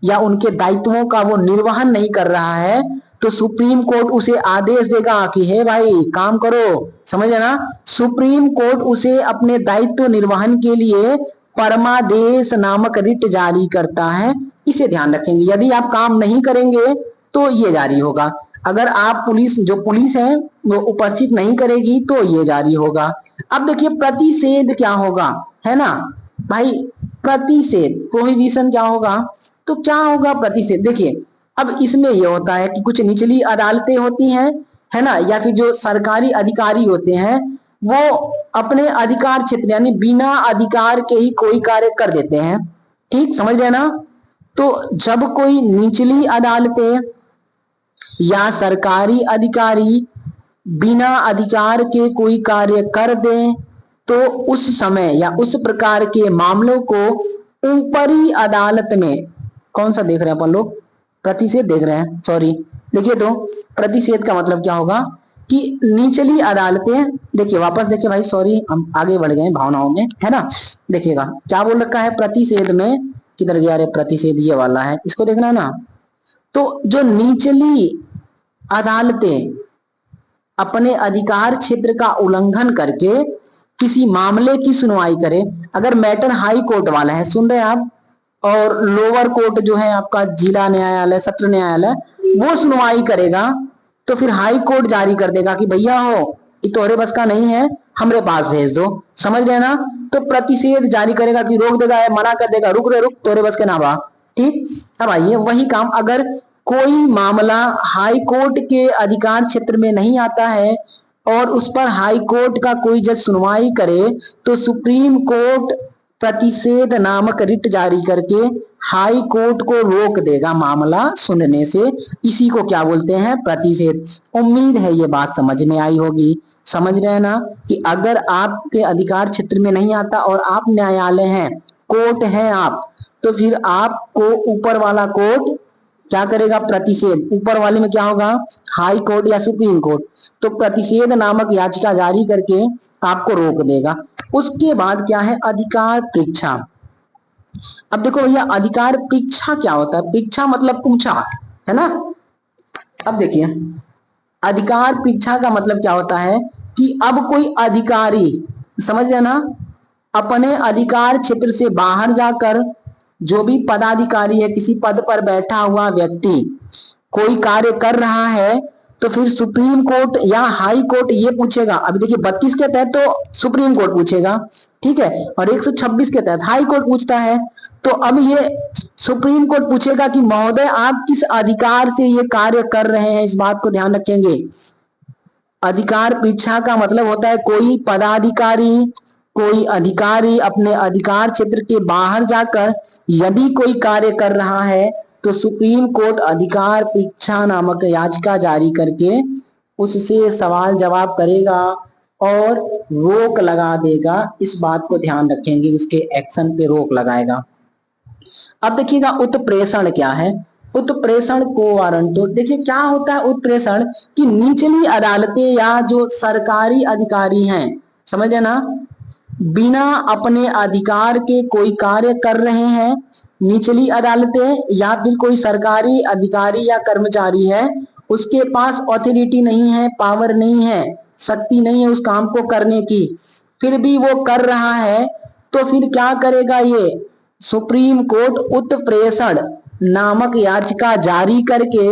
या उनके दायित्वों का वो निर्वहन नहीं कर रहा है तो सुप्रीम कोर्ट उसे आदेश देगा कि हे भाई काम करो, समझ ना। सुप्रीम कोर्ट उसे अपने दायित्व निर्वहन के लिए परमादेश नामक रिट जारी करता है। इसे ध्यान रखेंगे। यदि आप काम नहीं करेंगे तो ये जारी होगा। अगर आप पुलिस है वो उपस्थित नहीं करेगी तो ये जारी होगा। अब देखिए प्रतिषेध क्या होगा, है ना भाई, प्रतिषेध प्रोहिबिशन क्या होगा, तो क्या होगा प्रतिषेध। देखिए अब इसमें यह होता है कि कुछ निचली अदालतें होती हैं, है ना, या फिर जो सरकारी अधिकारी होते हैं वो अपने अधिकार क्षेत्र यानी बिना अधिकार के ही कोई कार्य कर देते हैं। ठीक समझ रहे ना। तो जब कोई निचली अदालतें या सरकारी अधिकारी बिना अधिकार के कोई कार्य कर दें तो उस समय या उस प्रकार के मामलों को ऊपरी अदालत में, कौन सा देख रहे हैं अपन लोग, प्रतिषेध देख रहे हैं, सॉरी। देखिए तो प्रतिषेध का मतलब क्या होगा कि निचली अदालतें, देखिए वापस देखिए भाई, सॉरी हम आगे बढ़ गए भावनाओं में, है ना। देखिएगा क्या बोल रखा है प्रतिषेध में, किधर गया रे प्रतिषेध, ये वाला है, इसको देखना है ना। तो जो निचली अदालतें अपने अधिकार क्षेत्र का उल्लंघन करके किसी मामले की सुनवाई करे, अगर मैटर हाई कोर्ट वाला है, सुन रहे हैं आप, और लोअर कोर्ट जो है आपका जिला न्यायालय, सत्र न्यायालय, वो सुनवाई करेगा, तो फिर हाई कोर्ट जारी कर देगा कि भैया हो ये तोहरे बस का नहीं है, हमरे पास भेज दो। समझ रहे ना। तो प्रतिषेध जारी करेगा कि रोक देगा, मना कर देगा, रुक रे रुक, तोहरे बस के ना बा। ठीक। अब आइए वही काम, अगर कोई मामला हाई कोर्ट के अधिकार क्षेत्र में नहीं आता है और उस पर हाई कोर्ट का कोई जज सुनवाई करे तो सुप्रीम कोर्ट प्रतिषेध नामक रिट जारी करके हाई कोर्ट को रोक देगा मामला सुनने से। इसी को क्या बोलते हैं, प्रतिषेध। उम्मीद है ये बात समझ में आई होगी। समझ रहे हैं ना कि अगर आपके अधिकार क्षेत्र में नहीं आता और आप न्यायालय हैं, कोर्ट हैं आप, तो फिर आपको ऊपर वाला कोर्ट क्या करेगा, प्रतिषेध। ऊपर वाले में क्या होगा, हाई कोर्ट या सुप्रीम कोर्ट, तो प्रतिषेध नामक याचिका जारी करके आपको रोक देगा। उसके बाद क्या है, अधिकार परीक्षा। अब देखो भैया अधिकार परीक्षा क्या होता है, परीक्षा मतलब पूछा, है ना। अब देखिए अधिकार परीक्षा का मतलब क्या होता है कि अब कोई अधिकारी, समझ रहे ना, अपने अधिकार क्षेत्र से बाहर जाकर जो भी पदाधिकारी है, किसी पद पर बैठा हुआ व्यक्ति कोई कार्य कर रहा है तो फिर सुप्रीम कोर्ट या हाई कोर्ट ये पूछेगा। अभी देखिए 32 के तहत तो सुप्रीम कोर्ट पूछेगा, ठीक है, और 126 के तहत हाई कोर्ट पूछता है। तो अब ये सुप्रीम कोर्ट पूछेगा कि महोदय आप किस अधिकार से ये कार्य कर रहे हैं, इस बात को ध्यान रखेंगे। अधिकार परीक्षा का मतलब होता है कोई पदाधिकारी, कोई अधिकारी अपने अधिकार क्षेत्र के बाहर जाकर यदि कोई कार्य कर रहा है तो सुप्रीम कोर्ट अधिकार परीक्षा नामक याचिका जारी करके उससे सवाल जवाब करेगा और रोक लगा देगा। इस बात को ध्यान रखेंगे, उसके एक्शन पे रोक लगाएगा। अब देखिएगा उत्प्रेषण क्या है, उत्प्रेषण को वारंटो। देखिए क्या होता है उत्प्रेषण, कि निचली अदालतें या जो सरकारी अधिकारी हैं, समझे ना, बिना अपने अधिकार के कोई कार्य कर रहे हैं, निचली अदालतें या फिर कोई सरकारी अधिकारी या कर्मचारी है, उसके पास ऑथोरिटी नहीं है, पावर नहीं है, शक्ति नहीं है उस काम को करने की, फिर भी वो कर रहा है, तो फिर क्या करेगा, ये सुप्रीम कोर्ट उत्प्रेषण नामक याचिका जारी करके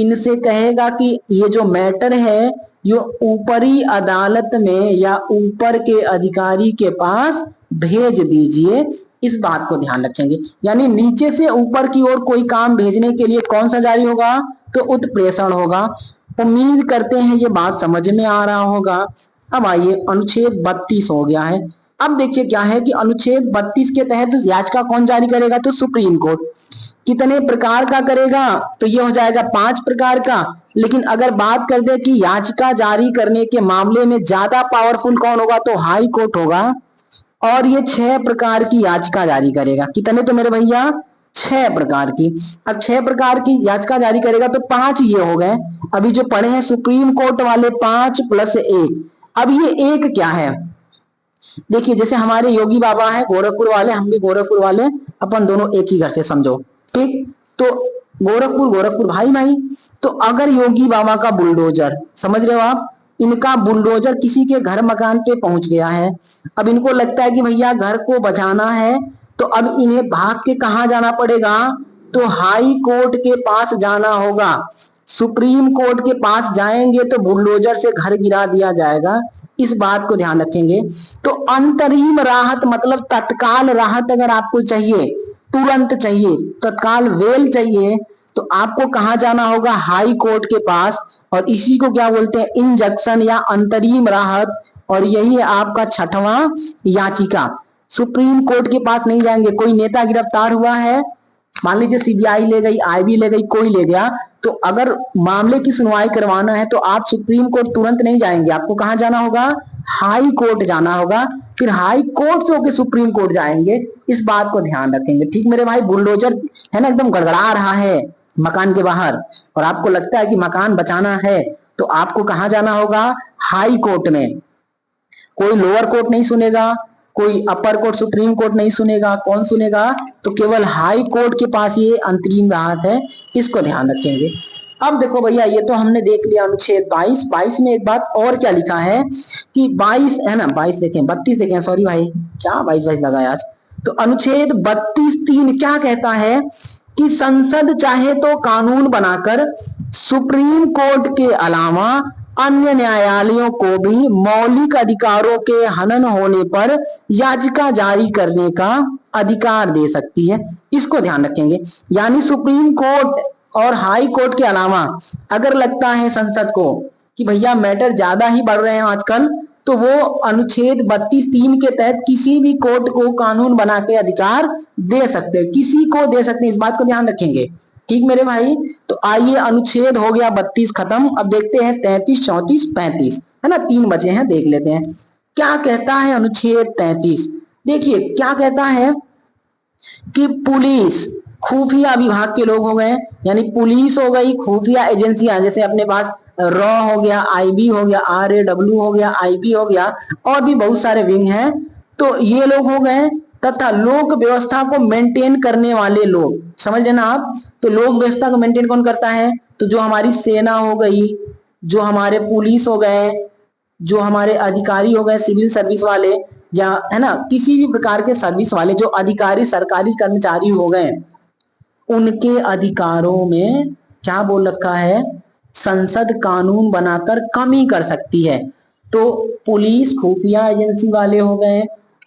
इनसे कहेगा कि ये जो मैटर है ये ऊपरी अदालत में या ऊपर के अधिकारी के पास भेज दीजिए। इस बात को ध्यान रखेंगे, यानी नीचे से ऊपर की ओर कोई काम भेजने के लिए कौन सा जारी होगा, तो उत्प्रेषण होगा। उम्मीद करते हैं ये बात समझ में आ रहा होगा। अब आइए अनुच्छेद 32 हो गया है। अब देखिए क्या है कि अनुच्छेद 32 के तहत याचिका कौन जारी करेगा, तो सुप्रीम कोर्ट। कितने प्रकार का करेगा, तो ये हो जाएगा 5 प्रकार का। लेकिन अगर बात कर दे कि याचिका जारी करने के मामले में ज्यादा पावरफुल कौन होगा, तो हाई कोर्ट होगा, और ये 6 प्रकार की याचिका जारी करेगा। कितने, तो मेरे भैया 6 प्रकार की। अब 6 प्रकार की याचिका जारी करेगा तो 5 ये हो गए, अभी जो पढ़े हैं सुप्रीम कोर्ट वाले 5 + 1। अब ये एक क्या है, देखिए जैसे हमारे योगी बाबा हैं गोरखपुर वाले, हम भी गोरखपुर वाले, अपन दोनों एक ही घर से समझो, ठीक। तो गोरखपुर गोरखपुर भाई भाई, तो अगर योगी बाबा का बुलडोजर, समझ रहे हो आप, इनका बुलडोजर किसी के घर मकान पे पहुंच गया है, अब इनको लगता है कि भैया घर को बचाना है, तो अब इन्हें भाग के कहाँ जाना पड़ेगा, तो हाई कोर्ट के पास जाना होगा। सुप्रीम कोर्ट के पास जाएंगे तो बुलडोजर से घर गिरा दिया जाएगा, इस बात को ध्यान रखेंगे। तो अंतरिम राहत मतलब तत्काल राहत अगर आपको चाहिए, तुरंत चाहिए, तत्काल बेल चाहिए, तो आपको कहां जाना होगा? हाई कोर्ट के पास। और इसी को क्या बोलते हैं? इंजंक्शन या अंतरिम राहत। और यही है आपका छठवां याचिका। सुप्रीम कोर्ट के पास नहीं जाएंगे। कोई नेता गिरफ्तार हुआ है, मान लीजिए सीबीआई ले गई, आईबी ले गई, कोई ले गया, तो अगर मामले की सुनवाई करवाना है तो आप सुप्रीम कोर्ट तुरंत नहीं जाएंगे, आपको कहां जाना होगा? हाई कोर्ट जाना होगा। फिर हाई कोर्ट से होकर सुप्रीम कोर्ट जाएंगे, इस बात को ध्यान रखेंगे। ठीक मेरे भाई, बुलडोजर है ना एकदम गड़गड़ा रहा है मकान के बाहर, और आपको लगता है कि मकान बचाना है, तो आपको कहां जाना होगा? हाई कोर्ट में। कोई लोअर कोर्ट नहीं सुनेगा, कोई अपर कोर्ट सुप्रीम कोर्ट नहीं सुनेगा। कौन सुनेगा? तो केवल हाई कोर्ट के पास ये अंतरिम राहत है, इसको ध्यान रखेंगे। अब देखो भैया, ये तो हमने देख लिया अनुच्छेद 22। 22 में एक बात और क्या लिखा है कि 22 है ना, 22 देखें, 32 देखें, सॉरी भाई, क्या 22 लगा है आज। तो अनुच्छेद 32(3) क्या कहता है कि संसद चाहे तो कानून बनाकर सुप्रीम कोर्ट के अलावा अन्य न्यायालयों को भी मौलिक अधिकारों के हनन होने पर याचिका जारी करने का अधिकार दे सकती है, इसको ध्यान रखेंगे। यानी सुप्रीम कोर्ट और हाई कोर्ट के अलावा अगर लगता है संसद को कि भैया मैटर ज्यादा ही बढ़ रहे हैं आजकल, तो वो अनुच्छेद 32(3) के तहत किसी भी कोर्ट को कानून बना के अधिकार दे सकते हैं, किसी को दे सकते हैं, इस बात को ध्यान रखेंगे। ठीक मेरे भाई, तो आइए अनुच्छेद हो गया 32 खत्म। अब देखते हैं 33, 34, 35, है ना, 3 बचे हैं, देख लेते हैं क्या कहता है अनुच्छेद 33। देखिए क्या कहता है कि पुलिस, खुफिया विभाग के लोग हो गए, यानी पुलिस हो गई, खुफिया एजेंसियां, जैसे अपने पास रॉ हो गया, आईबी हो गया, RAW हो गया, आईबी हो गया, और भी बहुत सारे विंग हैं, तो ये लोग हो गए। तथा लोक व्यवस्था को मेंटेन करने वाले लोग, समझ लेना आप। तो लोक व्यवस्था को मेंटेन कौन करता है? तो जो हमारी सेना हो गई, जो हमारे पुलिस हो गए, जो हमारे अधिकारी हो गए, सिविल सर्विस वाले, या है ना किसी भी प्रकार के सर्विस वाले, जो अधिकारी सरकारी कर्मचारी हो गए, उनके अधिकारों में क्या बोल रखा है? संसद कानून बनाकर कमी कर सकती है। तो पुलिस, खुफिया एजेंसी वाले हो गए,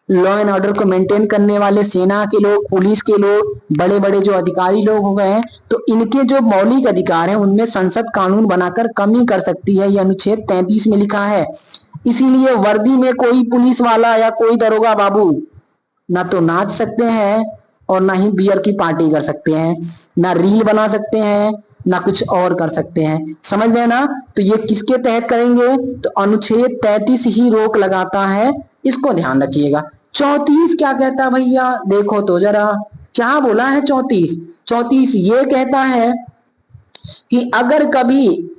लॉ एंड ऑर्डर को मेंटेन करने वाले सेना के लोग, पुलिस के लोग, बड़े बड़े जो अधिकारी लोग हो गए, तो इनके जो मौलिक अधिकार हैं उनमें संसद कानून बनाकर कमी कर सकती है, ये अनुच्छेद 33 में लिखा है। इसीलिए वर्दी में कोई पुलिस वाला या कोई दरोगा बाबू ना तो नाच सकते हैं और ना ही बियर की पार्टी कर सकते हैं, ना रील बना सकते हैं, ना कुछ और कर सकते हैं, समझ गए ना। तो ये किसके तहत करेंगे? तो अनुच्छेद 33 ही रोक लगाता है, इसको ध्यान रखिएगा। 34 क्या कहता है भैया? देखो तो जरा क्या बोला है 34। 34 ये कहता है कि अगर कभी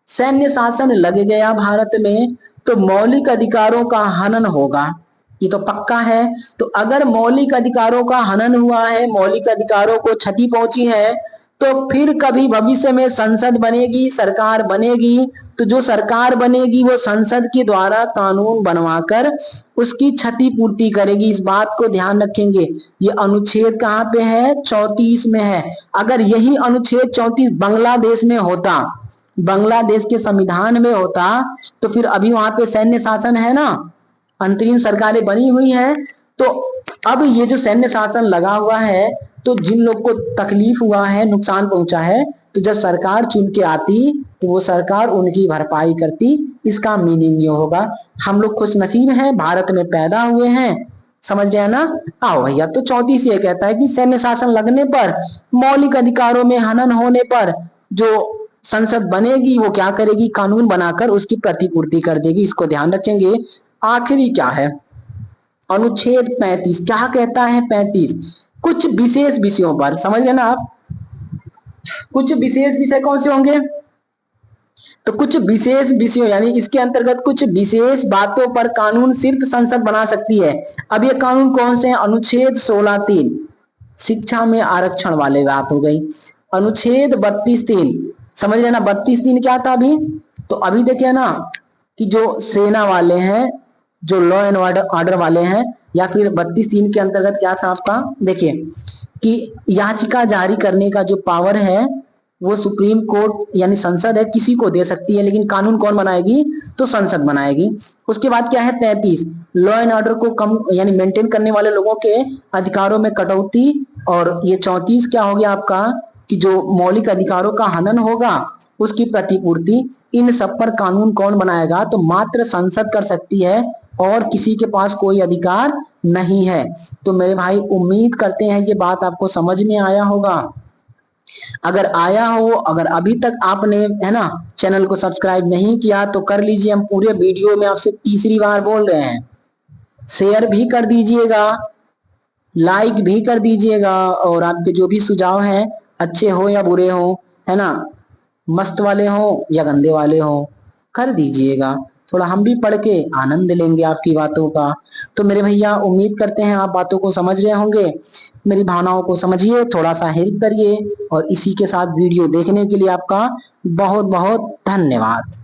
सैन्य शासन लग गया भारत में तो मौलिक अधिकारों का हनन होगा, ये तो पक्का है। तो अगर मौलिक अधिकारों का हनन हुआ है, मौलिक अधिकारों को क्षति पहुंची है, तो फिर कभी भविष्य में संसद बनेगी, सरकार बनेगी, तो जो सरकार बनेगी वो संसद के द्वारा कानून बनवाकर उसकी क्षति पूर्ति करेगी, इस बात को ध्यान रखेंगे। ये अनुच्छेद कहाँ पे है? 34 में है। अगर यही अनुच्छेद 34 बांग्लादेश में होता, बांग्लादेश के संविधान में होता, तो फिर अभी वहां पे सैन्य शासन है ना, अंतरिम सरकारें बनी हुई हैं, तो अब ये जो सैन्य शासन लगा हुआ है, तो जिन लोग को तकलीफ हुआ है, नुकसान पहुंचा है, तो जब सरकार चुन के आती तो वो सरकार उनकी भरपाई करती, इसका मीनिंग ये होगा। हम लोग खुश नसीब हैं, भारत में पैदा हुए हैं, समझ गया ना। आओ भैया, तो 34 ये कहता है कि सैन्य शासन लगने पर, मौलिक अधिकारों में हनन होने पर जो संसद बनेगी वो क्या करेगी? कानून बनाकर उसकी प्रतिपूर्ति कर देगी, इसको ध्यान रखेंगे। आखिरी क्या है? अनुच्छेद 35 क्या कहता है? 35 कुछ विशेष विषयों पर, समझ रहे ना आप, कुछ विशेष विषय कौन से होंगे? तो कुछ विशेष विषयों यानी इसके अंतर्गत कुछ विशेष बातों पर कानून सिर्फ संसद बना सकती है। अब ये कानून कौन से हैं? अनुच्छेद 16(3) शिक्षा में आरक्षण वाले बात हो गई। अनुच्छेद 32(3) समझ लेना, 32(3) क्या था अभी? तो अभी देखिए ना कि जो सेना वाले हैं, जो लॉ एंड ऑर्डर वाले हैं, या फिर 32(3) के अंतर्गत क्या था आपका? देखिए कि याचिका जारी करने का जो पावर है वो सुप्रीम कोर्ट यानी संसद है किसी को दे सकती है, लेकिन कानून कौन बनाएगी? तो संसद बनाएगी। उसके बाद क्या है 33, लॉ एंड ऑर्डर को कम यानी मेंटेन करने वाले लोगों के अधिकारों में कटौती। और ये 34 क्या हो गया आपका कि जो मौलिक अधिकारों का हनन होगा उसकी प्रतिपूर्ति। इन सब पर कानून कौन बनाएगा? तो मात्र संसद कर सकती है और किसी के पास कोई अधिकार नहीं है। तो मेरे भाई उम्मीद करते हैं ये बात आपको समझ में आया होगा। अगर आया हो, अगर अभी तक आपने है ना चैनल को सब्सक्राइब नहीं किया तो कर लीजिए। हम पूरे वीडियो में आपसे तीसरी बार बोल रहे हैं, शेयर भी कर दीजिएगा, लाइक भी कर दीजिएगा, और आपके जो भी सुझाव हैं अच्छे हो या बुरे हो, है ना, मस्त वाले हो या गंदे वाले हो, कर दीजिएगा। थोड़ा हम भी पढ़ के आनंद लेंगे आपकी बातों का। तो मेरे भैया उम्मीद करते हैं आप बातों को समझ रहे होंगे। मेरी भावनाओं को समझिए, थोड़ा सा हेल्प करिए, और इसी के साथ वीडियो देखने के लिए आपका बहुत बहुत धन्यवाद।